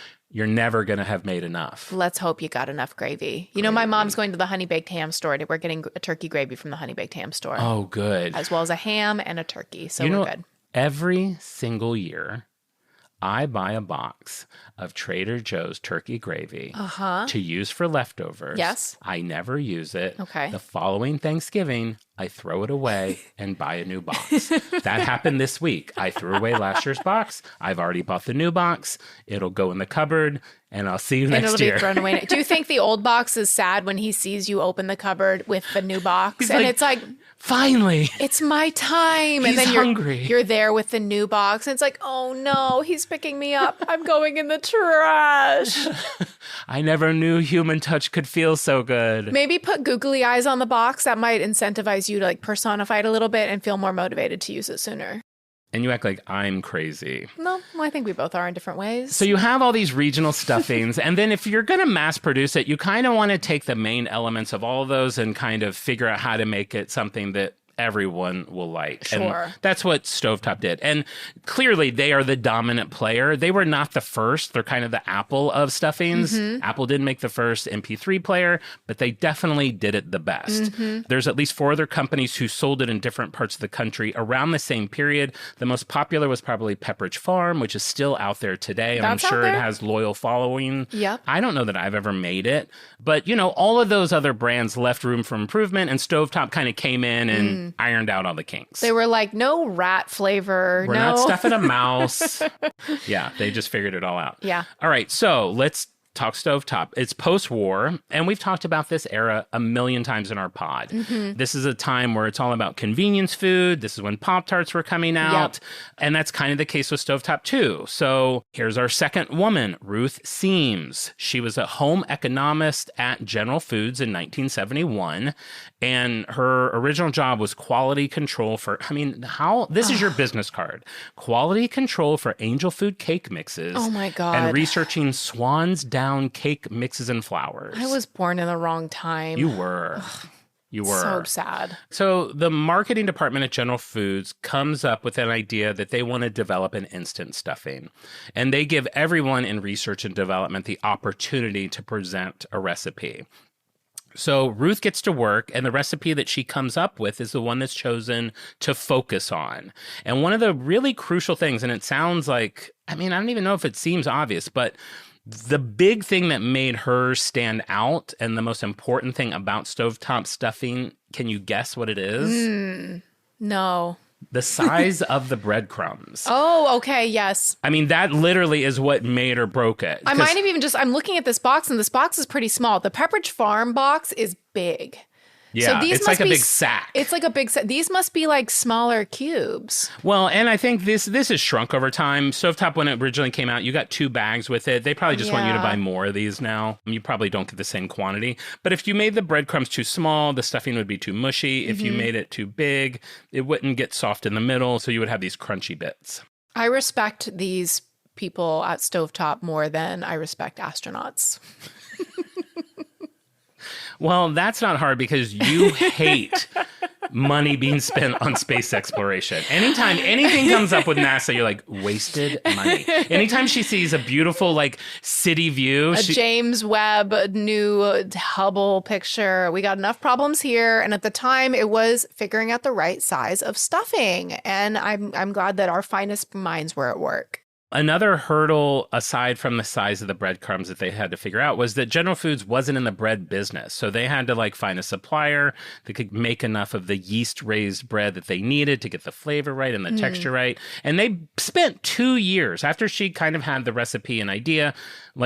going to have made enough. Let's hope you got enough gravy. You know, my mom's going to the honey baked ham store. We're getting a turkey gravy from the honey baked ham store. Oh, good. As well as a ham and a turkey. So we're good. Every single year, I buy a box of Trader Joe's turkey gravy to use for leftovers. Yes. I never use it. Okay. The following Thanksgiving, I throw it away and buy a new box. That happened this week. I threw away last year's box. I've already bought the new box. It'll go in the cupboard, and I'll see you next it'll year. be thrown away. Do you think the old box is sad when he sees you open the cupboard with the new box? And it's like, finally, it's my time. He's and then hungry. You're there with the new box. And it's like, oh no, he's picking me up. I'm going in the trash. I never knew human touch could feel so good. Maybe put googly eyes on the box. That might incentivize you to like personify it a little bit and feel more motivated to use it sooner. And you act like I'm crazy. No, well, I think we both are in different ways. So you have all these regional stuffings, and then if you're going to mass produce it, you kind of want to take the main elements of all of those and kind of figure out how to make it something that everyone will like. Sure. And that's what Stovetop did. And clearly they are the dominant player. They were not the first. They're kind of the Apple of stuffings. Apple didn't make the first MP3 player, but they definitely did it the best. There's at least 4 other companies who sold it in different parts of the country around the same period. The most popular was probably Pepperidge Farm, which is still out there today. And That's I'm sure out it there? has loyal following. Yep. I don't know that I've ever made it, but all of those other brands left room for improvement, and Stovetop kind of came in and ironed out all the kinks. They were like, no rat flavor. We're not stuffing a mouse. Yeah, they just figured it all out. Yeah. All right, so let's talk stovetop. It's post-war, and we've talked about this era a million times in our pod. This is a time where it's all about convenience food. This is when Pop-Tarts were coming out, and that's kind of the case with stovetop too. So here's our second woman, Ruth Seams. She was a home economist at General Foods in 1971, and her original job was quality control for, this is your business card. Quality control for Angel Food cake mixes. Oh my God. And researching Swan's Down cake mixes and flours. I was born in the wrong time. You were. You were. So sad. So the marketing department at General Foods comes up with an idea that they want to develop an instant stuffing. And they give everyone in research and development the opportunity to present a recipe. So Ruth gets to work, and the recipe that she comes up with is the one that's chosen to focus on. And one of the really crucial things, and it sounds like, I don't even know if it seems obvious, but the big thing that made her stand out and the most important thing about stovetop stuffing, can you guess what it is? No. The size of the breadcrumbs. Oh, okay, yes. That literally is what made or broke it. I might have even I'm looking at this box, and this box is pretty small. The Pepperidge Farm box is big. Yeah, so it's like a big sack. It's like a big sack. These must be like smaller cubes. Well, and I think this has shrunk over time. Stovetop, when it originally came out, you got 2 bags with it. They probably just want you to buy more of these now. You probably don't get the same quantity. But if you made the breadcrumbs too small, the stuffing would be too mushy. If you made it too big, it wouldn't get soft in the middle, so you would have these crunchy bits. I respect these people at Stovetop more than I respect astronauts. Well, that's not hard because you hate money being spent on space exploration. Anytime anything comes up with NASA, you're like, wasted money. Anytime she sees a beautiful, city view. James Webb, new Hubble picture. We got enough problems here. And at the time, it was figuring out the right size of stuffing. And I'm glad that our finest minds were at work. Another hurdle, aside from the size of the breadcrumbs that they had to figure out, was that General Foods wasn't in the bread business. So they had to find a supplier that could make enough of the yeast-raised bread that they needed to get the flavor right and the texture right. And they spent 2 years after she kind of had the recipe and idea,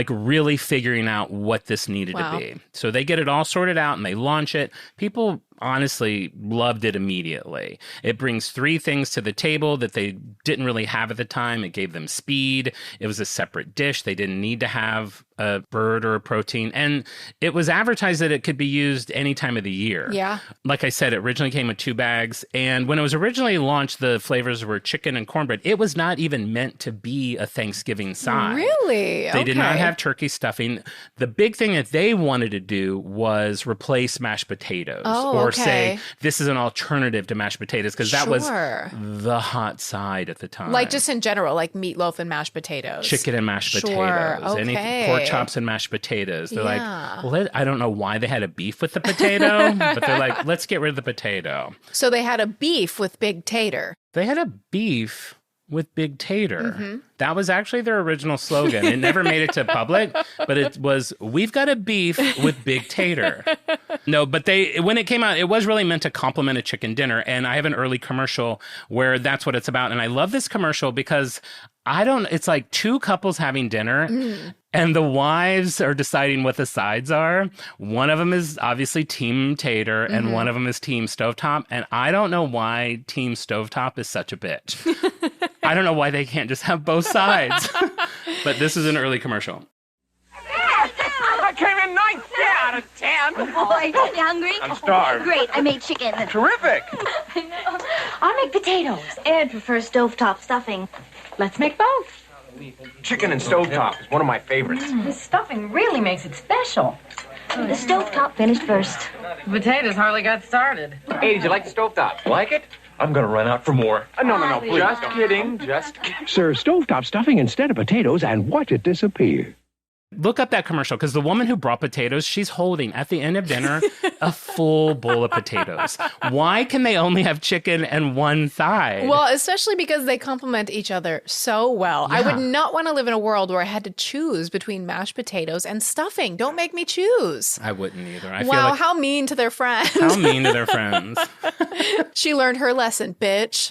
really figuring out what this needed to be. So they get it all sorted out and they launch it. People honestly loved it immediately. It brings 3 things to the table that they didn't really have at the time. It gave them speed. It was a separate dish. They didn't need to have a bird or a protein. And it was advertised that it could be used any time of the year. Yeah. Like I said, it originally came with 2 bags. And when it was originally launched, the flavors were chicken and cornbread. It was not even meant to be a Thanksgiving side. Really? They did not have turkey stuffing. The big thing that they wanted to do was replace mashed potatoes. Or say this is an alternative to mashed potatoes, because that was the hot side at the time. Just in general, meatloaf and mashed potatoes. Chicken and mashed potatoes. Okay. Pork chops and mashed potatoes. They're I don't know why they had a beef with the potato, but they're let's get rid of the potato. So they had a beef with Big Tater. They had a beef with Big Tater. That was actually their original slogan. It never made it to public, but it was, we've got a beef with Big Tater. No, but when it came out, it was really meant to complement a chicken dinner. And I have an early commercial where that's what it's about. And I love this commercial because it's 2 couples having dinner and the wives are deciding what the sides are. One of them is obviously Team Tater and one of them is Team Stovetop. And I don't know why Team Stovetop is such a bitch. I don't know why they can't just have both sides. But this is an early commercial. I came in 9 out of 10. Boy, you hungry? I'm starved. Great, I made chicken. Terrific. I know. I'll make potatoes. Ed prefers stovetop stuffing. Let's make both. Chicken and stovetop is one of my favorites. The stuffing really makes it special. The stovetop finished first. The potatoes hardly got started. Hey, did you like the stovetop? Like it? I'm gonna run out for more. No, please. Just kidding. Serve stovetop stuffing instead of potatoes and watch it disappear. Look up that commercial because the woman who brought potatoes, she's holding at the end of dinner a full bowl of potatoes. Why can they only have chicken and one thigh? Well, especially because they complement each other so well. Yeah. I would not want to live in a world where I had to choose between mashed potatoes and stuffing. Don't make me choose. I wouldn't either. I feel Wow, like how mean to their friends. how mean to their friends. She learned her lesson, bitch.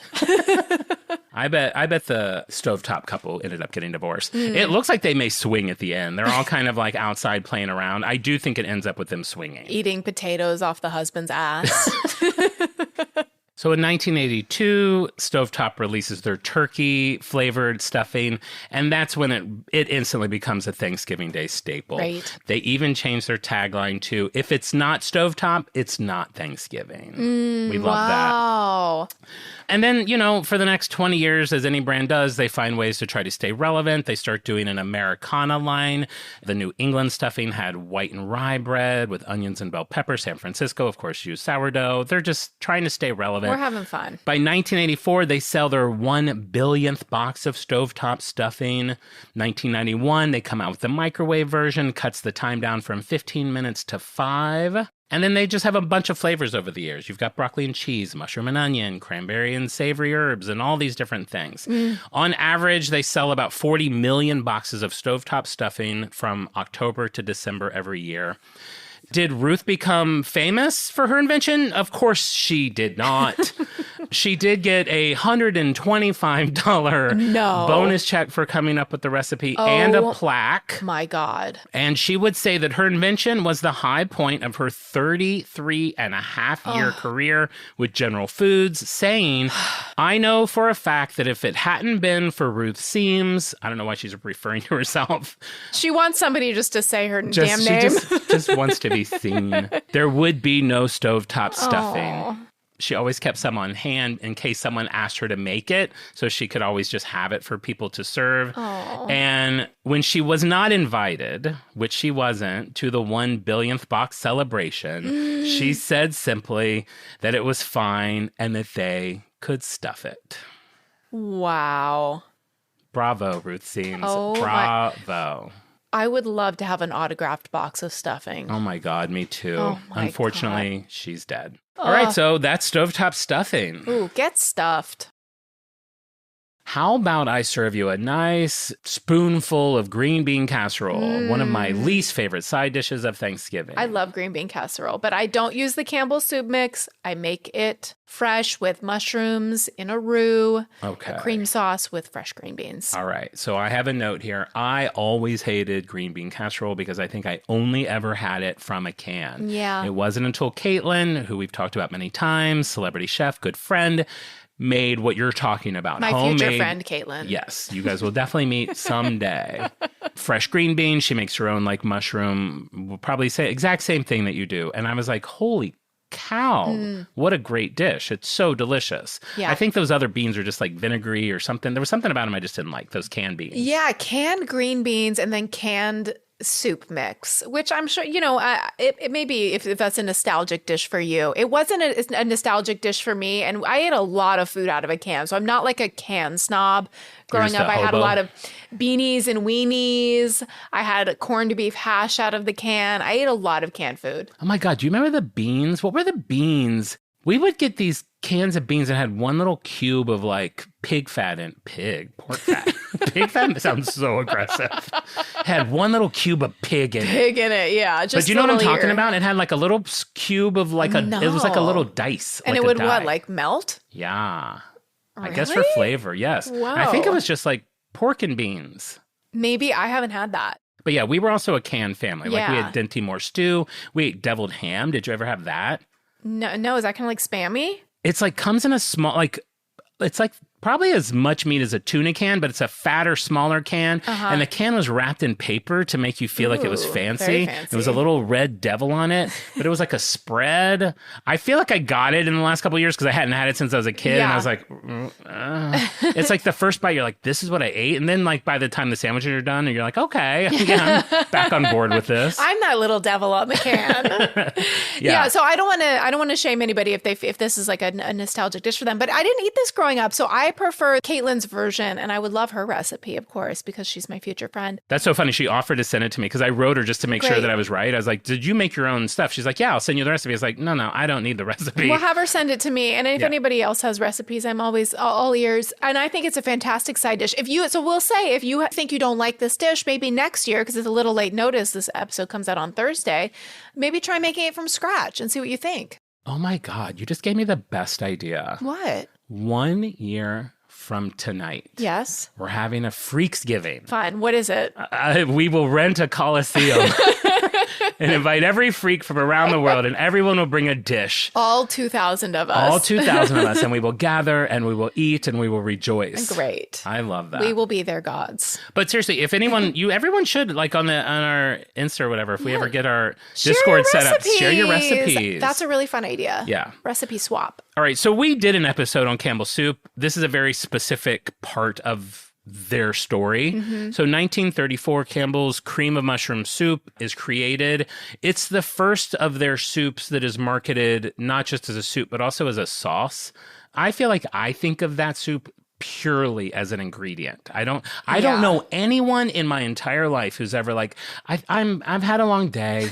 I bet the stovetop couple ended up getting divorced. It looks like they may swing at the end. They're all kind of like outside playing around. I do think it ends up with them swinging. Eating potatoes off the husband's ass. So in 1982, Stovetop releases their turkey-flavored stuffing, and that's when it instantly becomes a Thanksgiving Day staple. Right. They even changed their tagline to, if it's not Stovetop, it's not Thanksgiving. We love that. Wow. And then, you know, for the next 20 years, as any brand does, they find ways to try to stay relevant. They start doing an Americana line. The New England stuffing had white and rye bread with onions and bell pepper. San Francisco, of course, used sourdough. They're just trying to stay relevant. We're having fun. By 1984, they sell their 1 billionth box of stovetop stuffing. 1991, they come out with the microwave version, cuts the time down from 15 minutes to 5. And then they just have a bunch of flavors over the years. You've got broccoli and cheese, mushroom and onion, cranberry and savory herbs, and all these different things. On average, they sell about 40 million boxes of stovetop stuffing from October to December every year. Did Ruth become famous for her invention? Of course she did not. She did get a $125 bonus check for coming up with the recipe and a plaque. My God. And she would say that her invention was the high point of her 33-and-a-half-year career with General Foods, saying, I know for a fact that if it hadn't been for Ruth Seams, I don't know why she's referring to herself. She wants somebody just to say her damn name. She just wants to be seen. There would be no stovetop stuffing. She always kept some on hand in case someone asked her to make it, so she could always just have it for people to serve. And when she was not invited, which she wasn't, to the 1 billionth box celebration, she said simply that it was fine and that they could stuff it. Wow. Bravo, Ruth Seams. Oh, Bravo. I would love to have an autographed box of stuffing. Oh my God, me too. Oh my Unfortunately, she's dead. All right, so that's stovetop stuffing. Ooh, get stuffed. How about I serve you a nice spoonful of green bean casserole, one of my least favorite side dishes of Thanksgiving. I love green bean casserole, but I don't use the Campbell soup mix. I make it fresh with mushrooms in a roux, a cream sauce with fresh green beans. All right. So I have a note here. I always hated green bean casserole because I think I only ever had it from a can. Yeah. It wasn't until Caitlin, who we've talked about many times, celebrity chef, good friend, made what you're talking about. My homemade future friend, Caitlin. Yes, you guys will definitely meet someday. Fresh green beans. She makes her own like mushroom. We'll probably say exact same thing that you do. And I was like, holy cow, what a great dish. It's so delicious. Yeah. I think those other beans are just like vinegary or something. There was something about them I just didn't like, those canned beans. Yeah, canned green beans and then canned soup mix, which I'm sure, you know, it may be if that's a nostalgic dish for you. It wasn't a nostalgic dish for me, and I ate a lot of food out of a can, so I'm not like a can snob. Growing up, I had a lot of beanies and weenies. I had corned beef hash out of the can. I ate a lot of canned food. Oh my God, do you remember the beans? What were the beans? We would get these cans of beans that had one little cube of like pork fat. Pig fat sounds so aggressive. Had one little cube of pig in it. Yeah. Just but you know what I'm talking ear. about? It had like a little cube of like it was like a little dice. And like it would die. like melt? Yeah. Really? I guess for flavor, yes. Wow. I think it was just like pork and beans. Maybe I haven't had that. But yeah, we were also a canned family. Like we Yeah. had Dinty Moore stew. We ate deviled ham. Did you ever have that? No, is that kind of like spammy? It's like comes in a small, like, it's like probably as much meat as a tuna can, but it's a fatter, smaller can. And the can was wrapped in paper to make you feel like it was fancy. very fancy. There was a little red devil on it, but it was like a spread. I feel like I got it in the last couple of years because I hadn't had it since I was a kid. And I was like, it's like the first bite, you're like, this is what I ate. And then like by the time the sandwiches are done, and you're like, okay, yeah, I'm back on board with this. I'm that little devil on the can. Yeah. So I don't want to shame anybody if this is like a nostalgic dish for them. But I didn't eat this growing up, so I I prefer Caitlin's version, and I would love her recipe, of course, because she's my future friend. That's so funny. She offered to send it to me because I wrote her just to make sure that I was right. I was like, did you make your own stuff? She's like, yeah, I'll send you the recipe. I was like, no, I don't need the recipe. Well, have her send it to me. And if anybody else has recipes, I'm always all ears. And I think it's a fantastic side dish. So we'll say, if you think you don't like this dish, maybe next year, because it's a little late notice, this episode comes out on Thursday, maybe try making it from scratch and see what you think. Oh my God, you just gave me the best idea. What? 1 year from tonight. Yes. We're having a Freaksgiving. Fine. What is it? We will rent a Coliseum and invite every freak from around the world, and everyone will bring a dish. All 2,000 of us. All 2,000 of us, and we will gather, and we will eat, and we will rejoice. Great. I love that. We will be their gods. But seriously, if anyone, everyone should, like on our Insta or whatever, if we ever get our Discord set up, share your recipes. That's a really fun idea. Yeah. Recipe swap. All right, so we did an episode on Campbell soup. This is a very specific part of their story. So 1934, Campbell's cream of mushroom soup is created. It's the first of their soups that is marketed not just as a soup, but also as a sauce. I feel like I think of that soup purely as an ingredient. I don't know anyone in my entire life who's ever like, I've had a long day.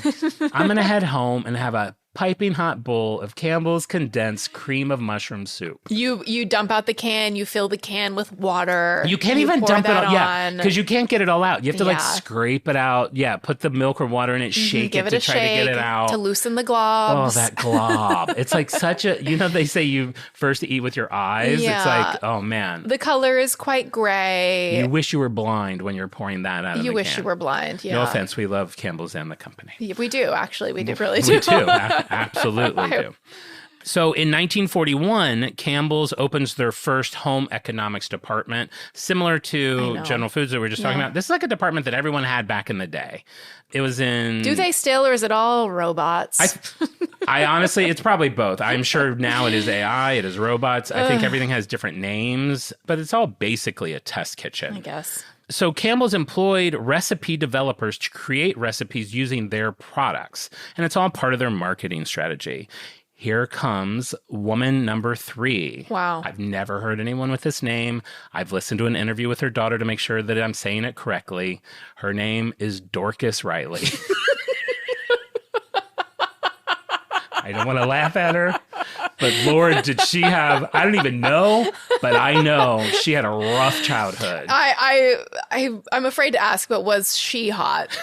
I'm gonna head home and have a piping hot bowl of Campbell's condensed cream of mushroom soup. You dump out the can, you fill the can with water. You can't even dump it on. Because you can't get it all out. You have to like scrape it out. Yeah, put the milk or water in it, shake it to try to get it out. To loosen the globs. Oh, that glob. It's like such a, they say you first eat with your eyes. Yeah. It's like, oh man. The color is quite gray. You wish you were blind when you're pouring that out of the can. You wish you were blind, yeah. No offense, we love Campbell's and the company. Yeah, we do, actually. We really do. We do. Absolutely do. So in 1941, Campbell's opens their first home economics department, similar to General Foods that we were just talking about. This is like a department that everyone had back in the day. It was in... Do they still, or is it all robots? I honestly, it's probably both. I'm sure now it is AI, it is robots. I think everything has different names, but it's all basically a test kitchen. I guess. So Campbell's employed recipe developers to create recipes using their products, and it's all part of their marketing strategy. Here comes woman number 3. Wow. I've never heard anyone with this name. I've listened to an interview with her daughter to make sure that I'm saying it correctly. Her name is Dorcas Riley. I don't want to laugh at her, but Lord, did she have, I don't even know, but I know she had a rough childhood. I'm afraid to ask, but was she hot?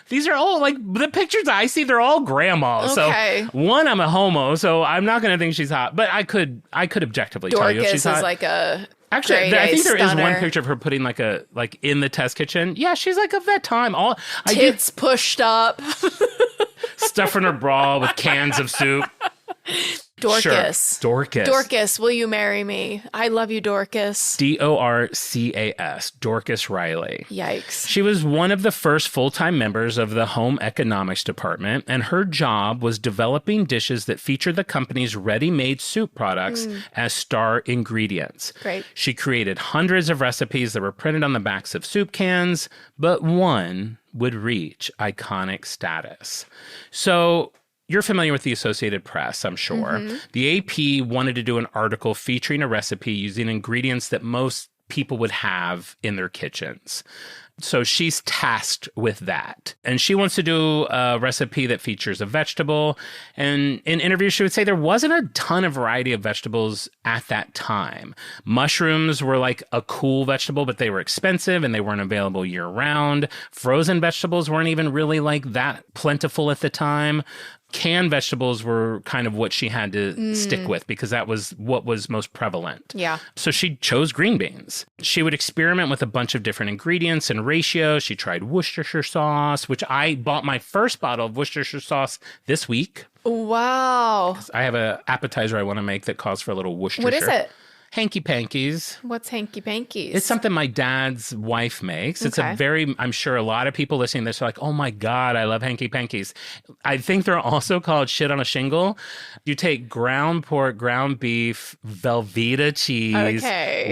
These are all, like, the pictures I see, they're all grandma. Okay. So, one, I'm a homo, so I'm not going to think she's hot, but I could objectively tell you if she's hot. Dorcas is like a... Actually, I think there is stunner. one picture of her putting like in the test kitchen. Yeah, she's like of that time. Tits pushed up. Stuff in her bra with cans of soup. Dorcas. Sure. Dorcas, will you marry me? I love you, Dorcas. Dorcas. Dorcas Riley. Yikes. She was one of the first full-time members of the home economics department, and her job was developing dishes that feature the company's ready-made soup products as star ingredients. Great. She created hundreds of recipes that were printed on the backs of soup cans, but one would reach iconic status. So... You're familiar with the Associated Press, I'm sure. The AP wanted to do an article featuring a recipe using ingredients that most people would have in their kitchens. So she's tasked with that. And she wants to do a recipe that features a vegetable. And in interviews, she would say there wasn't a ton of variety of vegetables at that time. Mushrooms were like a cool vegetable, but they were expensive and they weren't available year round. Frozen vegetables weren't even really like that plentiful at the time. Canned vegetables were kind of what she had to stick with because that was what was most prevalent. Yeah. So she chose green beans. She would experiment with a bunch of different ingredients and ratios. She tried Worcestershire sauce, which I bought my first bottle of Worcestershire sauce this week. Wow. I have an appetizer I want to make that calls for a little Worcestershire. What is it? Hanky pankies. What's hanky pankies? It's something my dad's wife makes. It's a very, I'm sure a lot of people listening to this are like, oh my God, I love hanky pankies. I think they're also called shit on a shingle. You take ground pork, ground beef, Velveeta cheese,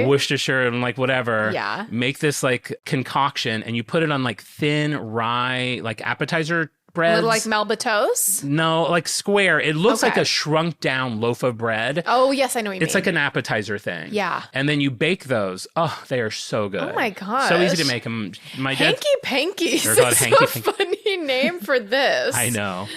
Worcestershire, and like whatever. Yeah. Make this like concoction and you put it on like thin rye, like appetizer breads. Little like Melba toast? No, like square. It looks Okay. like a shrunk down loaf of bread. Oh, yes, I know what you mean. It's like an appetizer thing. Yeah. And then you bake those. Oh, they are so good. Oh my gosh. So easy to make them. My dad. Hanky Pankies They're called is Hanky a Panky. funny name for this. I know.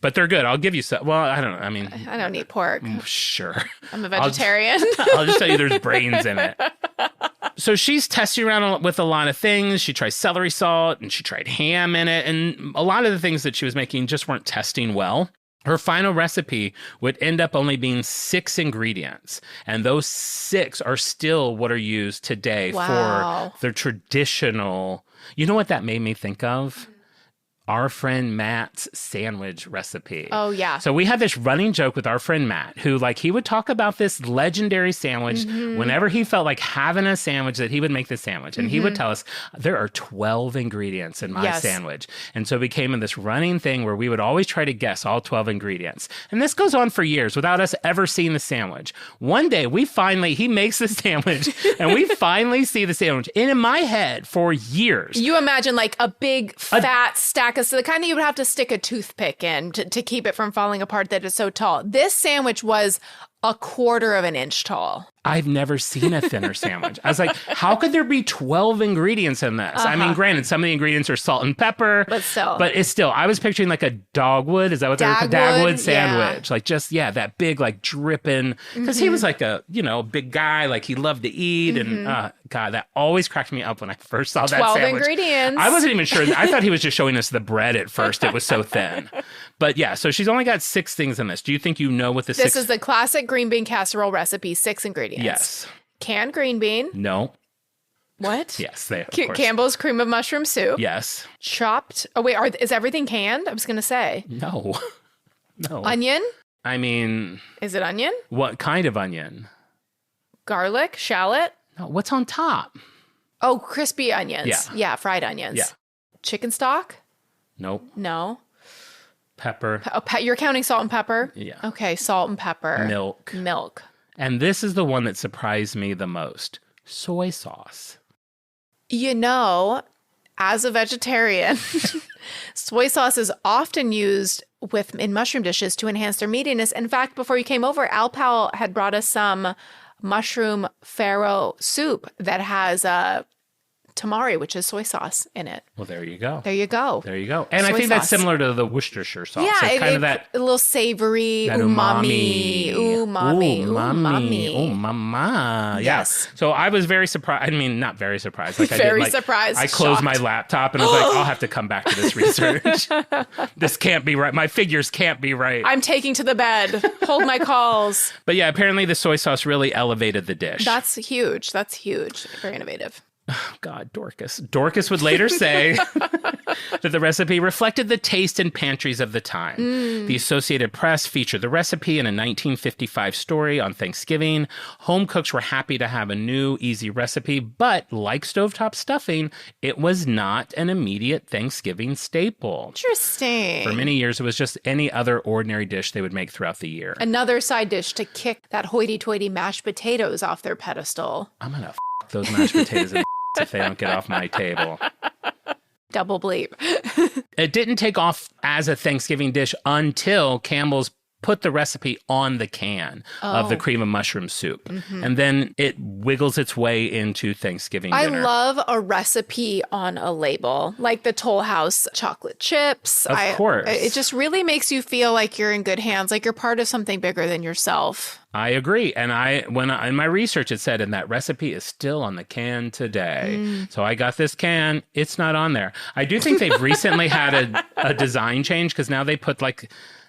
But they're good. I'll give you some. Well, I don't know. I mean, I don't eat pork. sure. I'm a vegetarian. I'll just tell you there's brains in it. So she's testing around with a lot of things. She tried celery salt and she tried ham in it. And a lot of the things that she was making just weren't testing well. Her final recipe would end up only being 6 ingredients. And those 6 are still what are used today Wow. for the traditional. You know what that made me think of? Our friend Matt's sandwich recipe. Oh, yeah. So we had this running joke with our friend Matt, who he would talk about this legendary sandwich whenever he felt like having a sandwich, that he would make this sandwich. And he would tell us, there are 12 ingredients in my sandwich. And so it became this running thing where we would always try to guess all 12 ingredients. And this goes on for years without us ever seeing the sandwich. One day he makes the sandwich and we finally see the sandwich. And in my head for years. You imagine like a big fat stack of, so the kind that you would have to stick a toothpick in to keep it from falling apart, that is so tall. This sandwich was a quarter of an inch tall. I've never seen a thinner sandwich. I was like, how could there be 12 ingredients in this? I mean, granted, some of the ingredients are salt and pepper. But still. But it's still, I was picturing like a dogwood. Is that what they're called? Dagwood sandwich. Yeah. Like just, that big, like dripping. Because he was like a, big guy. Like he loved to eat. And God, that always cracked me up when I first saw that 12 sandwich. ingredients. I wasn't even sure. I thought he was just showing us the bread at first. It was so thin. But yeah, so she's only got 6 things in this. Do you think you know what the 6? This is the classic green bean casserole recipe, 6 ingredients. Yes. Canned green bean. No. What? Yes, they of course. Campbell's cream of mushroom soup. Yes. Chopped. Oh, wait, is everything canned? I was going to say. No. No. Onion? I mean, Is it onion? what kind of onion? Garlic? Shallot? No, what's on top? Oh, crispy onions. Yeah. Yeah, fried onions. Yeah. Chicken stock? Nope. No. Pepper. You're counting salt and pepper? Yeah. Okay, salt and pepper. Milk. And this is the one that surprised me the most. Soy sauce. As a vegetarian, soy sauce is often used in mushroom dishes to enhance their meatiness. In fact, before you came over, Al Powell had brought us some mushroom farro soup that has tamari, which is soy sauce in it. Well, there you go. There you go. There you go. And I Soy think that's sauce. similar to the Worcestershire sauce. Yeah, It's kind of that a little savory, that umami. Oh, mama. Yes. Yeah. So I was very surprised. I mean, not very surprised. Like Very I did, surprised, I closed my shocked. laptop and I was like, I'll have to come back to this research. This can't be right. My figures can't be right. I'm taking to the bed. Hold my calls. But yeah, apparently the soy sauce really elevated the dish. That's huge. That's huge. Very innovative. God, Dorcas. Dorcas would later say that the recipe reflected the taste and pantries of the time. The Associated Press featured the recipe in a 1955 story on Thanksgiving. Home cooks were happy to have a new, easy recipe, but like stovetop stuffing, it was not an immediate Thanksgiving staple. Interesting. For many years, it was just any other ordinary dish they would make throughout the year. Another side dish to kick that hoity-toity mashed potatoes off their pedestal. I'm gonna those mashed potatoes in if they don't get off my table. Double bleep. It didn't take off as a Thanksgiving dish until Campbell's put the recipe on the can of the cream of mushroom soup. And then it wiggles its way into Thanksgiving dinner. I love a recipe on a label, like the Toll House chocolate chips. Of course. It just really makes you feel like you're in good hands, like you're part of something bigger than yourself. I agree. And in my research, it said, and that recipe is still on the can today. So I got this can. It's not on there. I do think they've recently had a design change because now they put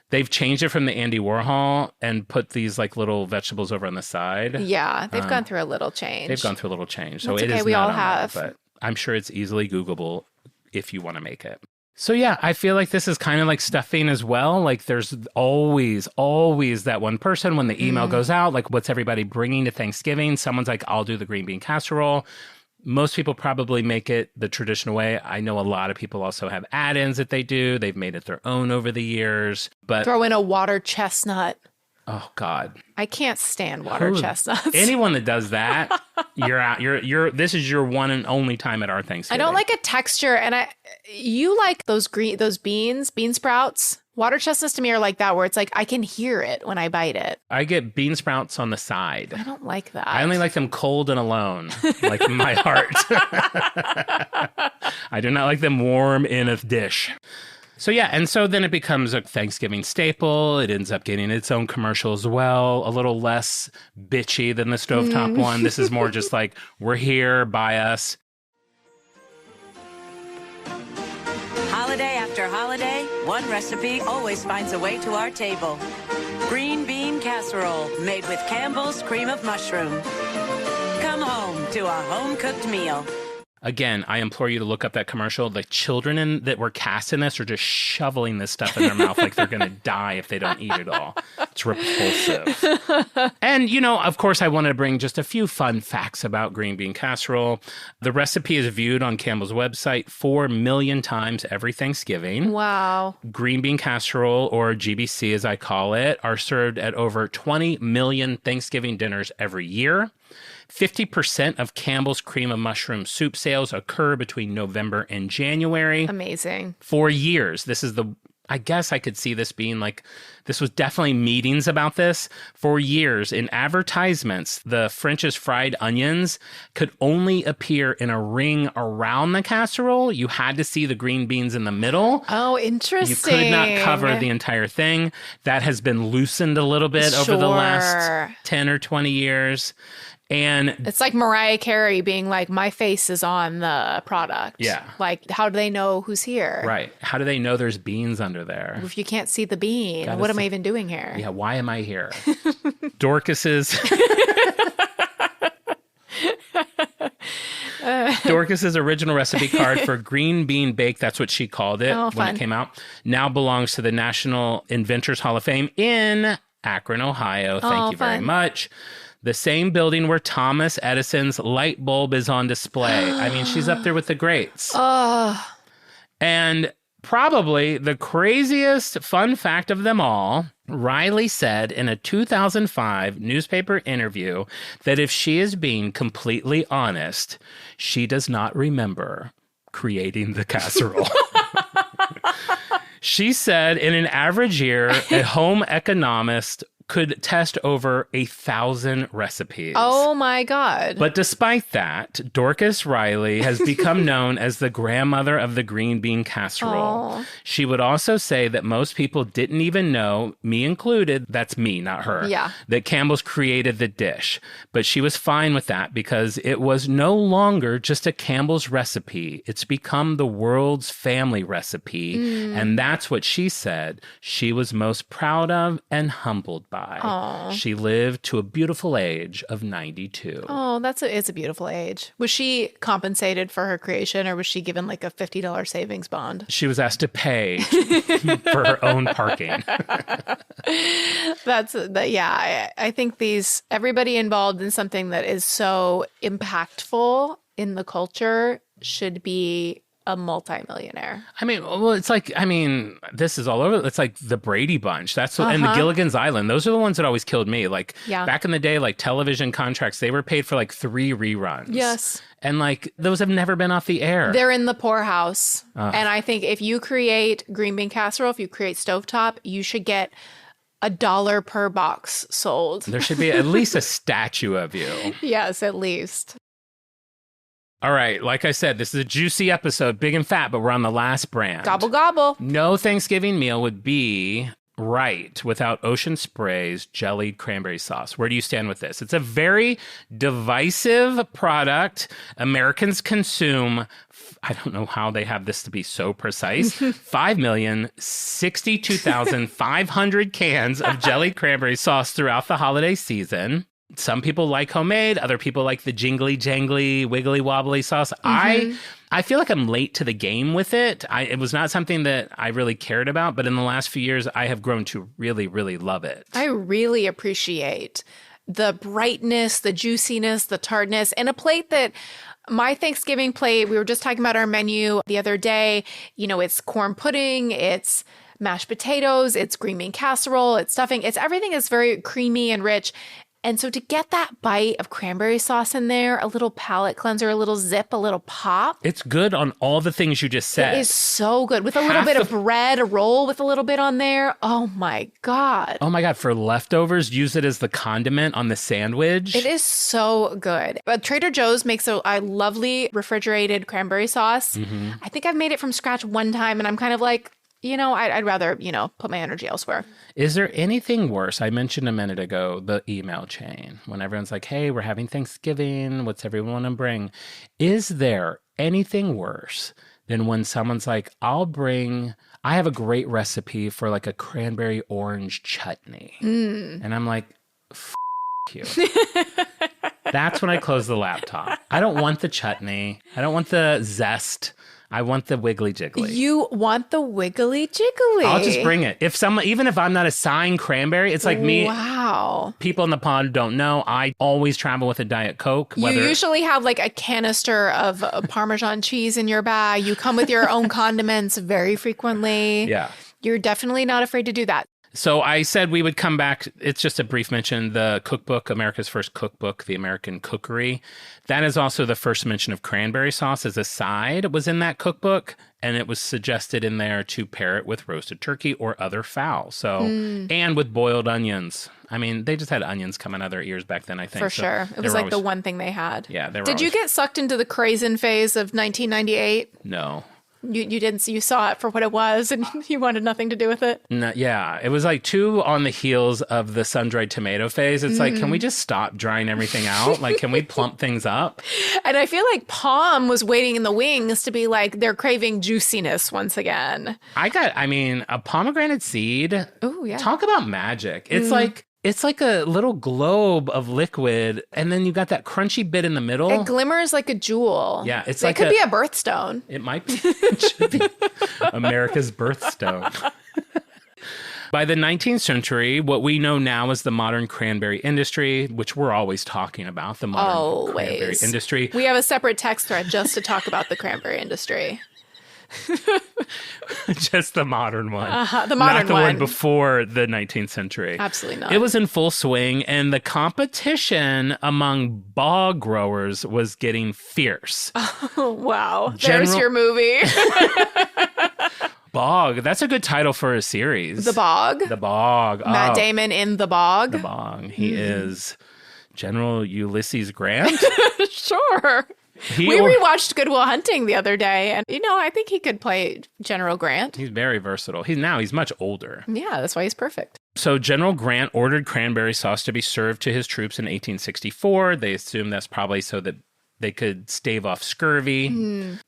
they've changed it from the Andy Warhol and put these like little vegetables over on the side. Yeah, they've gone through a little change. They've gone through a little change. So That's it okay, is we not all on have. there, but I'm sure it's easily Googleable if you want to make it. So yeah, I feel like this is kind of like stuffing as well. Like there's always that one person when the email goes out, like what's everybody bringing to Thanksgiving? Someone's like, I'll do the green bean casserole. Most people probably make it the traditional way. I know a lot of people also have add-ins that they do. They've made it their own over the years. But Throw in a water chestnut. Oh God. I can't stand water chestnuts. Anyone that does that, you're out. This is your one and only time at our Thanksgiving. I don't like a texture, and you like those bean sprouts. Water chestnuts to me are like that, where it's like I can hear it when I bite it. I get bean sprouts on the side. I don't like that. I only like them cold and alone, like in my heart. I do not like them warm in a dish. So yeah, and so then it becomes a Thanksgiving staple. It ends up getting its own commercial as well, a little less bitchy than the stovetop one. This is more just like, we're here, buy us. Holiday after holiday, one recipe always finds a way to our table. Green bean casserole made with Campbell's cream of mushroom. Come home to a home-cooked meal. Again, I implore you to look up that commercial. The children that were cast in this are just shoveling this stuff in their mouth like they're going to die if they don't eat it all. It's repulsive. And, of course, I wanted to bring just a few fun facts about green bean casserole. The recipe is viewed on Campbell's website 4 million times every Thanksgiving. Wow. Green bean casserole, or GBC as I call it, are served at over 20 million Thanksgiving dinners every year. 50% of Campbell's cream of mushroom soup sales occur between November and January. Amazing. For years, I guess I could see this being like, this was definitely meetings about this. For years, in advertisements, the French's fried onions could only appear in a ring around the casserole. You had to see the green beans in the middle. Oh, interesting. You could not cover the entire thing. That has been loosened a little bit over the last 10 or 20 years. And it's like Mariah Carey being like, my face is on the product. Yeah. Like, how do they know who's here? Right. How do they know there's beans under there? If you can't see the bean, what am I even doing here? Yeah, why am I here? Dorcas's original recipe card for green bean bake, that's what she called it when it came out, now belongs to the National Inventors Hall of Fame in Akron, Ohio. Thank you very much. The same building where Thomas Edison's light bulb is on display. I mean, she's up there with the greats. Oh. And probably the craziest fun fact of them all, Riley said in a 2005 newspaper interview that if she is being completely honest, she does not remember creating the casserole. She said in an average year, a home economist could test over 1,000 recipes. Oh my God. But despite that, Dorcas Riley has become known as the grandmother of the green bean casserole. Oh. She would also say that most people didn't even know, me included, that's me, not her, that Campbell's created the dish. But she was fine with that because it was no longer just a Campbell's recipe. It's become the world's family recipe. And that's what she said she was most proud of and humbled by. Aww. She lived to a beautiful age of 92. Oh, it's a beautiful age. Was she compensated for her creation, or was she given like a $50 savings bond? She was asked to pay for her own parking. I think everybody involved in something that is so impactful in the culture should be a multimillionaire. I mean, well, it's like, this is all over. It's like the Brady Bunch. That's what, and the Gilligan's Island. Those are the ones that always killed me. Like back in the day, like television contracts, they were paid for like 3 reruns. Yes. And like those have never been off the air. They're in the poorhouse. And I think if you create green bean casserole, if you create stovetop, you should get $1 per box sold. There should be at least a statue of you. Yes, at least. All right, like I said, this is a juicy episode, big and fat, but we're on the last brand. Gobble, gobble. No Thanksgiving meal would be right without Ocean Spray's jellied cranberry sauce. Where do you stand with this? It's a very divisive product. Americans consume, I don't know how they have this to be so precise, 5,062,500 cans of jellied cranberry sauce throughout the holiday season. Some people like homemade. Other people like the jingly, jangly, wiggly, wobbly sauce. I feel like I'm late to the game with it. It was not something that I really cared about, but in the last few years, I have grown to really, really love it. I really appreciate the brightness, the juiciness, the tartness, and a plate that my Thanksgiving plate, we were just talking about our menu the other day. You know, it's corn pudding, it's mashed potatoes, it's green bean casserole, it's stuffing. It's everything is very creamy and rich. And so to get that bite of cranberry sauce in there, a little palate cleanser, a little zip, a little pop. It's good on all the things you just said. It is so good. With a little bit of bread, a roll with a little bit on there. Oh my God. Oh my God. For leftovers, use it as the condiment on the sandwich. It is so good. But Trader Joe's makes a lovely refrigerated cranberry sauce. I think I've made it from scratch one time and I'm kind of like, I'd rather, put my energy elsewhere. Is there anything worse? I mentioned a minute ago the email chain when everyone's like, hey, we're having Thanksgiving. What's everyone want to bring? Is there anything worse than when someone's like, I have a great recipe for like a cranberry orange chutney. And I'm like, you. That's when I close the laptop. I don't want the chutney. I don't want the zest. I want the wiggly jiggly. You want the wiggly jiggly. I'll just bring it. Even if I'm not assigned cranberry, it's like me. Wow. People in the pod don't know. I always travel with a Diet Coke. You usually have like a canister of Parmesan cheese in your bag. You come with your own condiments very frequently. Yeah. You're definitely not afraid to do that. So I said we would come back. It's just a brief mention. The cookbook, America's First Cookbook, The American Cookery. That is also the first mention of cranberry sauce as a side was in that cookbook. And it was suggested in there to pair it with roasted turkey or other fowl. So, and with boiled onions. I mean, they just had onions coming out of their ears back then, I think. For sure. It was like the one thing they had. Yeah. Did you get sucked into the craisin phase of 1998? No. You didn't. You saw it for what it was, and you wanted nothing to do with it. No, yeah, it was like two on the heels of the sun-dried tomato phase. It's like, can we just stop drying everything out? Like, can we plump things up? And I feel like Palm was waiting in the wings to be like, they're craving juiciness once again. A pomegranate seed. Oh yeah. Talk about magic. It's like a little globe of liquid, and then you got that crunchy bit in the middle. It glimmers like a jewel. Yeah, it could be a birthstone. It might be. It should be America's birthstone. By the 19th century, what we know now as the modern cranberry industry, which we're always talking about, the modern cranberry industry. We have a separate text thread just to talk about the cranberry industry. Just the modern one. The modern not the one before the 19th century. Absolutely not. It was in full swing, and the competition among bog growers was getting fierce. Oh, wow. There's your movie. Bog. That's a good title for a series. The Bog. The Bog. Matt Damon in The Bog. The Bog. He is General Ulysses Grant. Sure. We rewatched Good Will Hunting the other day, and I think he could play General Grant. He's very versatile. He's much older. Yeah, that's why he's perfect. So General Grant ordered cranberry sauce to be served to his troops in 1864. They assume that's probably so that they could stave off scurvy.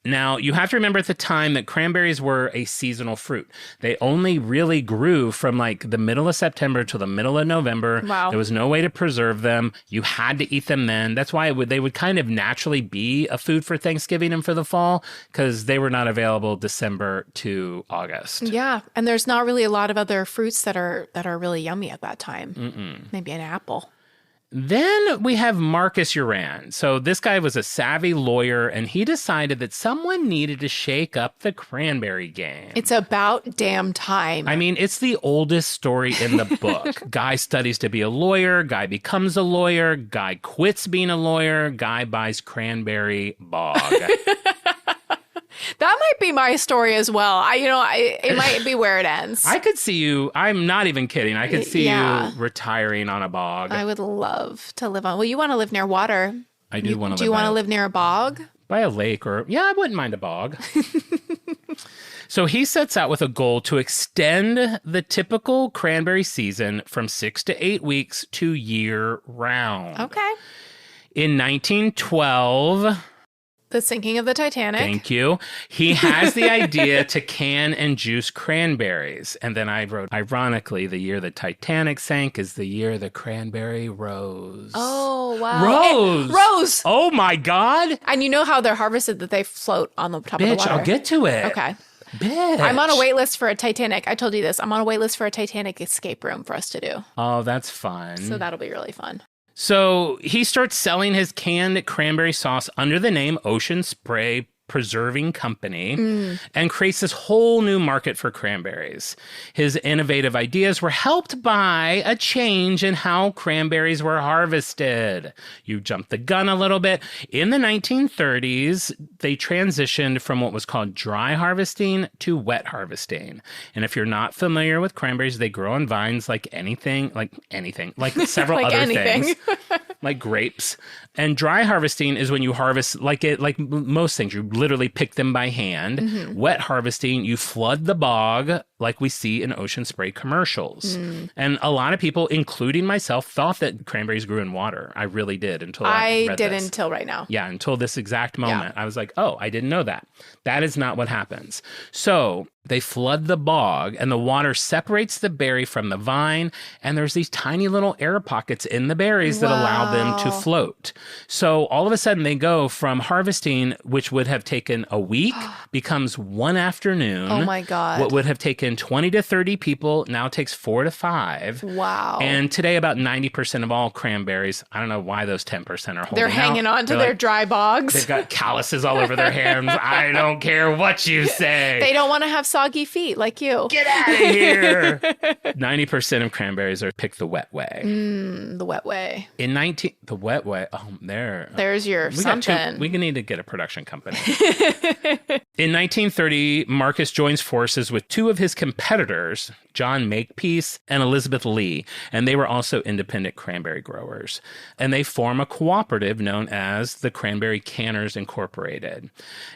Now, you have to remember at the time that cranberries were a seasonal fruit. They only really grew from like the middle of September to the middle of November. Wow. There was no way to preserve them. You had to eat them then. That's why they would kind of naturally be a food for Thanksgiving and for the fall, because they were not available December to August. Yeah, and there's not really a lot of other fruits that are really yummy at that time. Maybe an apple. Then we have Marcus Uran. So this guy was a savvy lawyer, and he decided that someone needed to shake up the cranberry game. It's about damn time. I mean, it's the oldest story in the book. Guy studies to be a lawyer. Guy becomes a lawyer. Guy quits being a lawyer. Guy buys cranberry bog. That might be my story as well. It might be where it ends. I could see you. I'm not even kidding. I could see you retiring on a bog. I would love to live on. Well, you want to live near water. I do want to live. Do you want to live near a bog? By a lake I wouldn't mind a bog. So he sets out with a goal to extend the typical cranberry season from 6 to 8 weeks to year round. Okay. In 1912... The sinking of the Titanic. Thank you. He has the idea to can and juice cranberries. And then I wrote, ironically, the year the Titanic sank is the year the cranberry rose. Oh, wow. Rose. Rose. Oh, my God. And you know how they're harvested, that they float on the top of the water. I'll get to it. Okay. Bitch. I'm on a wait list for a Titanic. I told you this. I'm on a wait list for a Titanic escape room for us to do. Oh, that's fun. So that'll be really fun. So he starts selling his canned cranberry sauce under the name Ocean Spray preserving company and creates this whole new market for cranberries. His innovative ideas were helped by a change in how cranberries were harvested. You jumped the gun a little bit. In the 1930s, they transitioned from what was called dry harvesting to wet harvesting. And if you're not familiar with cranberries, they grow on vines like anything, like several Like other anything. things, like grapes. And dry harvesting is when you harvest like most things, you literally pick them by hand. Wet harvesting, you flood the bog like we see in Ocean Spray commercials. And a lot of people, including myself, thought that cranberries grew in water. I really did until I read didn't this. until right now. Yeah, until this exact moment. I was like, oh, I didn't know that. That is not what happens. So they flood the bog and the water separates the berry from the vine. And there's these tiny little air pockets in the berries that allow them to float. So all of a sudden they go from harvesting, which would have taken a week, becomes one afternoon. Oh my God. What would have taken 20 to 30 people now takes 4 to 5. Wow. And today about 90% of all cranberries, I don't know why those 10% are holding They're out. hanging on to They're their like, dry bogs. they've got calluses all over their hands. I don't care what you say. They don't want to have soggy feet like you. Get out of here. 90% of cranberries are picked the wet way. The wet way. The wet way. Oh, There's your something. We need to get a production company. In 1930, Marcus joins forces with two of his competitors, John Makepeace and Elizabeth Lee, and they were also independent cranberry growers. And they form a cooperative known as the Cranberry Canners Incorporated.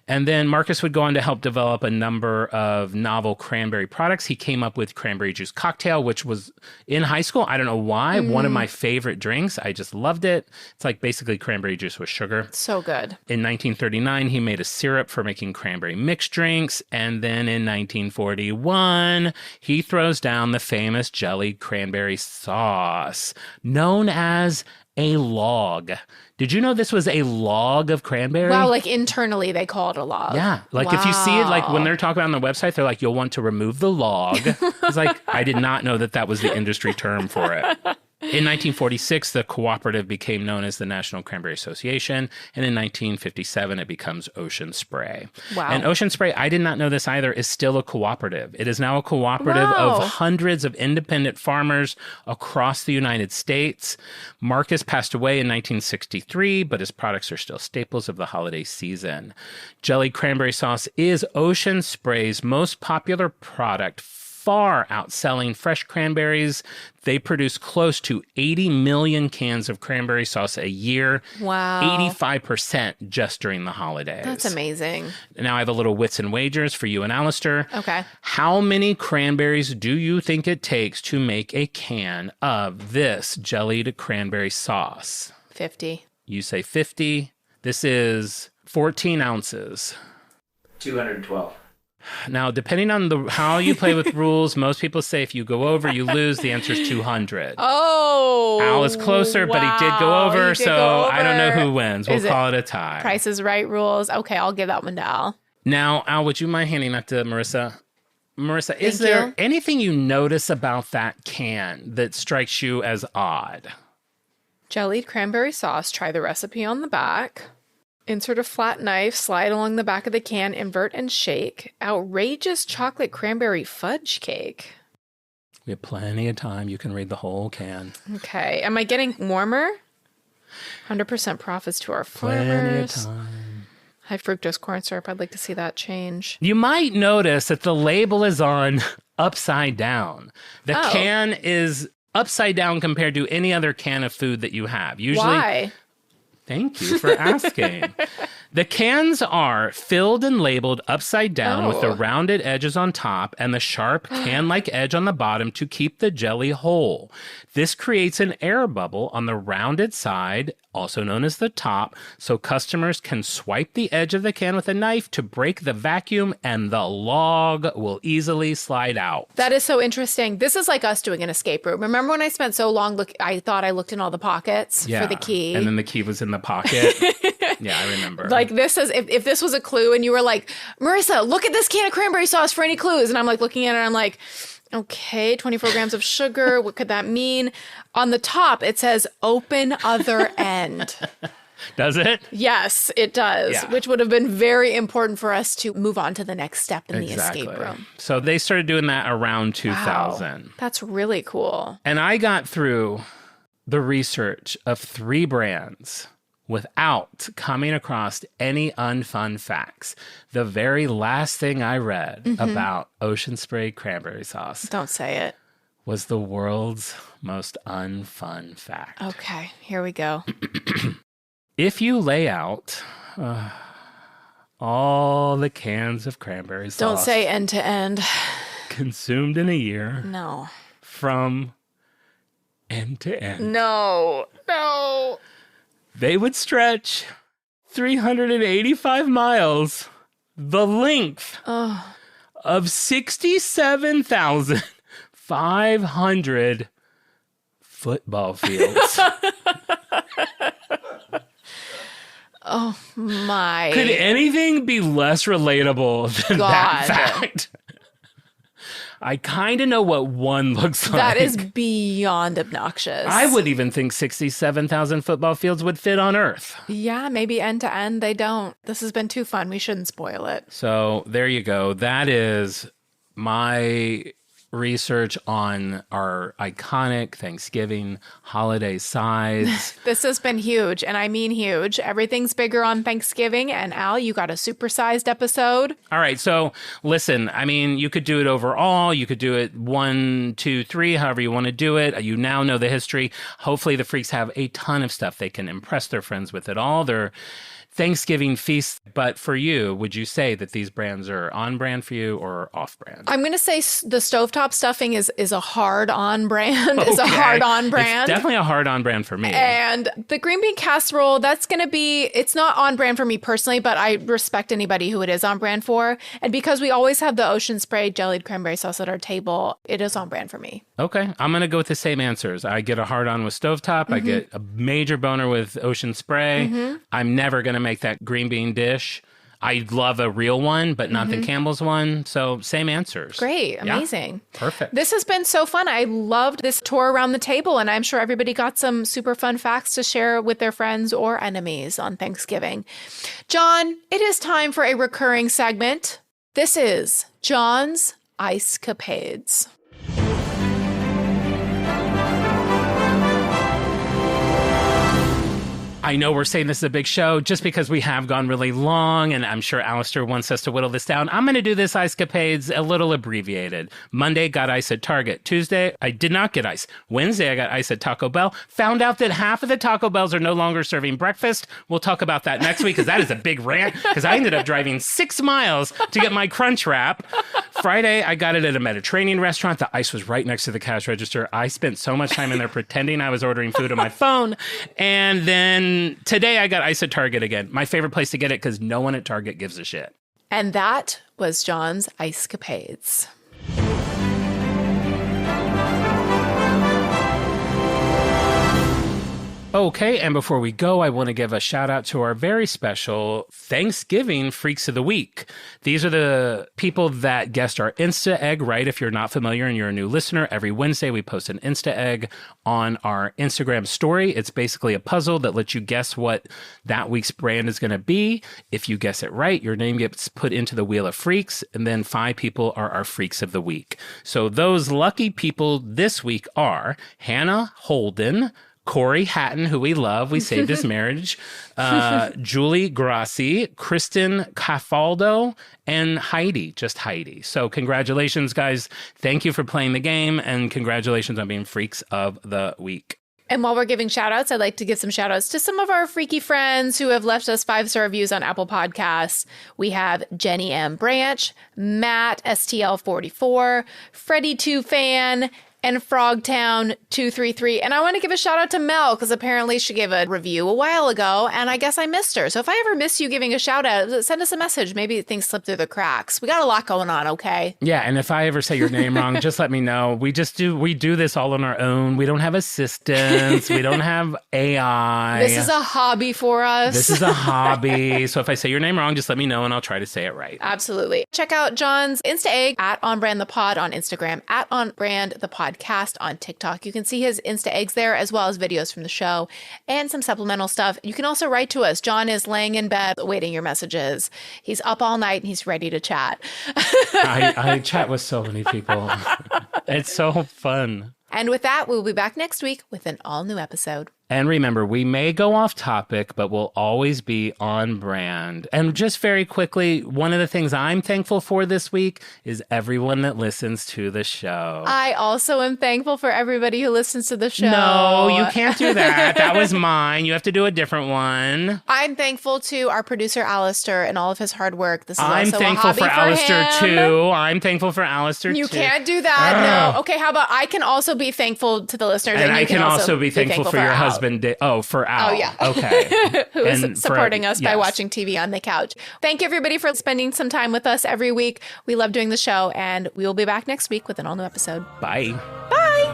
And then Marcus would go on to help develop a number of novel cranberry products. He came up with cranberry juice cocktail, which was in high school. I don't know why. One of my favorite drinks. I just loved it. It's like basically cranberry juice with sugar. So good. In 1939, he made a syrup for making cranberry mixed drinks. And then in 1941, he throws down the famous jellied cranberry sauce, known as a log. Did you know this was a log of cranberry? Wow, like internally they call it a log. Yeah, like if you see it, like when they're talking on the website, they're like, you'll want to remove the log. It's like, I did not know that was the industry term for it. In 1946, the cooperative became known as the National Cranberry Association, and in 1957, it becomes Ocean Spray. Wow. And Ocean Spray, I did not know this either, is still a cooperative. It is now a cooperative of hundreds of independent farmers across the United States. Marcus passed away in 1963, but his products are still staples of the holiday season. Jellied cranberry sauce is Ocean Spray's most popular product, far outselling fresh cranberries. They produce close to 80 million cans of cranberry sauce a year. Wow. 85% just during the holidays. That's amazing. Now I have a little wits and wagers for you and Alistair. Okay. How many cranberries do you think it takes to make a can of this jellied cranberry sauce? 50. You say 50. This is 14 ounces. 212. Now, depending on how you play with rules, most people say if you go over, you lose. The answer is 200. Oh. Al is closer, but he did go over, I don't know who wins. We'll call it a tie. Price is Right rules. Okay, I'll give that one to Al. Now, Al, would you mind handing that to Marissa? Marissa, is there anything you notice about that can that strikes you as odd? Jellied cranberry sauce. Try the recipe on the back. Insert a flat knife, slide along the back of the can, invert and shake. Outrageous chocolate cranberry fudge cake. We have plenty of time. You can read the whole can. Okay. Am I getting warmer? 100% profits to our farmers. Plenty of time. High fructose corn syrup. I'd like to see that change. You might notice that the label is on upside down. The can is upside down compared to any other can of food that you have. Usually, why? Thank you for asking. The cans are filled and labeled upside down with the rounded edges on top and the sharp can-like edge on the bottom to keep the jelly whole. This creates an air bubble on the rounded side, also known as the top, so customers can swipe the edge of the can with a knife to break the vacuum and the log will easily slide out. That is so interesting. This is like us doing an escape room. Remember when I spent so long I thought I looked in all the pockets for the key? And then the key was in the pocket. Yeah, I remember. Like this is, if this was a clue and you were like, Marissa, look at this can of cranberry sauce for any clues. And I'm like looking at it and I'm like, okay, 24 grams of sugar. What could that mean? On the top, it says open other end. Does it? Yes, it does, Yeah. which would have been very important for us to move on to the next step in the escape room. So they started doing that around 2000. Wow, that's really cool. And I got through the research of 3 brands without coming across any unfun facts. The very last thing I read about Ocean Spray cranberry sauce Don't say it. was the world's most unfun fact. Okay, here we go. If you lay out all the cans of cranberry sauce Don't say end to end. consumed in a year No. from end to end, No. they would stretch 385 miles, the length of 67,500 football fields. Oh my. Could anything be less relatable than that fact? I kind of know what one looks like. That is beyond obnoxious. I would even think 67,000 football fields would fit on Earth. Yeah, maybe end to end they don't. This has been too fun. We shouldn't spoil it. So there you go. That is my research on our iconic Thanksgiving holiday sides. This has been huge, and I mean huge. Everything's bigger on Thanksgiving, and Al, you got a supersized episode. All right, so listen, I mean, you could do it overall. You could do it 1, 2, 3, however you want to do it. You now know the history. Hopefully the freaks have a ton of stuff they can impress their friends with at all. Their Thanksgiving feast. But for you, would you say that these brands are on brand for you or off brand? I'm going to say the stovetop stuffing is a hard on brand. It's a hard on brand. It's definitely a hard on brand for me. And the green bean casserole, that's going to be, it's not on brand for me personally, but I respect anybody who it is on brand for. And because we always have the Ocean Spray jellied cranberry sauce at our table, it is on brand for me. Okay, I'm going to go with the same answers. I get a hard on with stovetop. I get a major boner with Ocean Spray. I'm never going to make that green bean dish. I love a real one, but not the Campbell's one. So same answers. Great. Yeah. Amazing. Perfect. This has been so fun. I loved this tour around the table, and I'm sure everybody got some super fun facts to share with their friends or enemies on Thanksgiving. Jon, it is time for a recurring segment. This is Jon's Ice Capades. I know we're saying this is a big show just because we have gone really long, and I'm sure Alistair wants us to whittle this down. I'm going to do this Ice Capades a little abbreviated. Monday, got ice at Target. Tuesday, I did not get ice. Wednesday, I got ice at Taco Bell. Found out that half of the Taco Bells are no longer serving breakfast. We'll talk about that next week because that is a big rant because I ended up driving 6 miles to get my Crunch Wrap. Friday, I got it at a Mediterranean restaurant. The ice was right next to the cash register. I spent so much time in there pretending I was ordering food on my phone. And then today I got ice at Target again. My favorite place to get it because no one at Target gives a shit. And that was Jon's Ice Capades. Okay, and before we go, I want to give a shout out to our very special Thanksgiving Freaks of the Week. These are the people that guessed our Insta Egg, right? If you're not familiar and you're a new listener, every Wednesday we post an Insta Egg on our Instagram story. It's basically a puzzle that lets you guess what that week's brand is going to be. If you guess it right, your name gets put into the Wheel of Freaks, and then 5 people are our Freaks of the Week. So those lucky people this week are Hannah Holden, Corey Hatton, who we love, we saved his marriage, Julie Grassi, Kristen Cafaldo, and Heidi, just Heidi. So congratulations, guys. Thank you for playing the game, and congratulations on being Freaks of the Week. And while we're giving shout outs, I'd like to give some shout outs to some of our freaky friends who have left us 5-star reviews on Apple Podcasts. We have Jenny M. Branch, Matt STL44, Freddie 2 Fan, and Frogtown 233. And I want to give a shout out to Mel because apparently she gave a review a while ago and I guess I missed her. So if I ever miss you giving a shout out, send us a message. Maybe things slip through the cracks. We got a lot going on, okay? Yeah, and if I ever say your name wrong, just let me know. We do this all on our own. We don't have assistants. We don't have AI. This is a hobby for us. This is a hobby. So if I say your name wrong, just let me know and I'll try to say it right. Absolutely. Check out Jon's Insta Egg at OnBrandThePod on Instagram, at OnBrandThePod. Podcast on TikTok. You can see his Insta eggs there, as well as videos from the show and some supplemental stuff. You can also write to us. Jon is laying in bed awaiting your messages. He's up all night and he's ready to chat. I chat with so many people. It's so fun. And with that, we'll be back next week with an all-new episode. And remember, we may go off topic, but we'll always be on brand. And just very quickly, one of the things I'm thankful for this week is everyone that listens to the show. I also am thankful for everybody who listens to the show. No, you can't do that. That was mine. You have to do a different one. I'm thankful to our producer, Alistair, and all of his hard work. This is I'm also thankful a hobby for Alistair, him. too. I'm thankful for Alistair, You too. can't do that. No. Okay, how about I can also be thankful to the listeners. And you I can also be thankful for your Al. husband. For Al. Oh, yeah. Okay. Who is And supporting us by yes. watching TV on the couch. Thank you, everybody, for spending some time with us every week. We love doing the show, and we will be back next week with an all-new episode. Bye. Bye.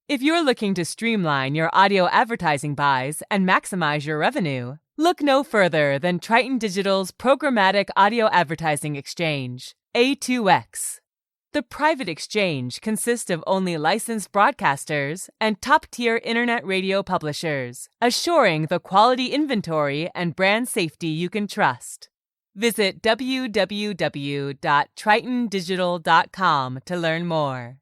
If you're looking to streamline your audio advertising buys and maximize your revenue, look no further than Triton Digital's programmatic audio advertising exchange, A2X. The private exchange consists of only licensed broadcasters and top-tier internet radio publishers, assuring the quality inventory and brand safety you can trust. Visit www.tritondigital.com to learn more.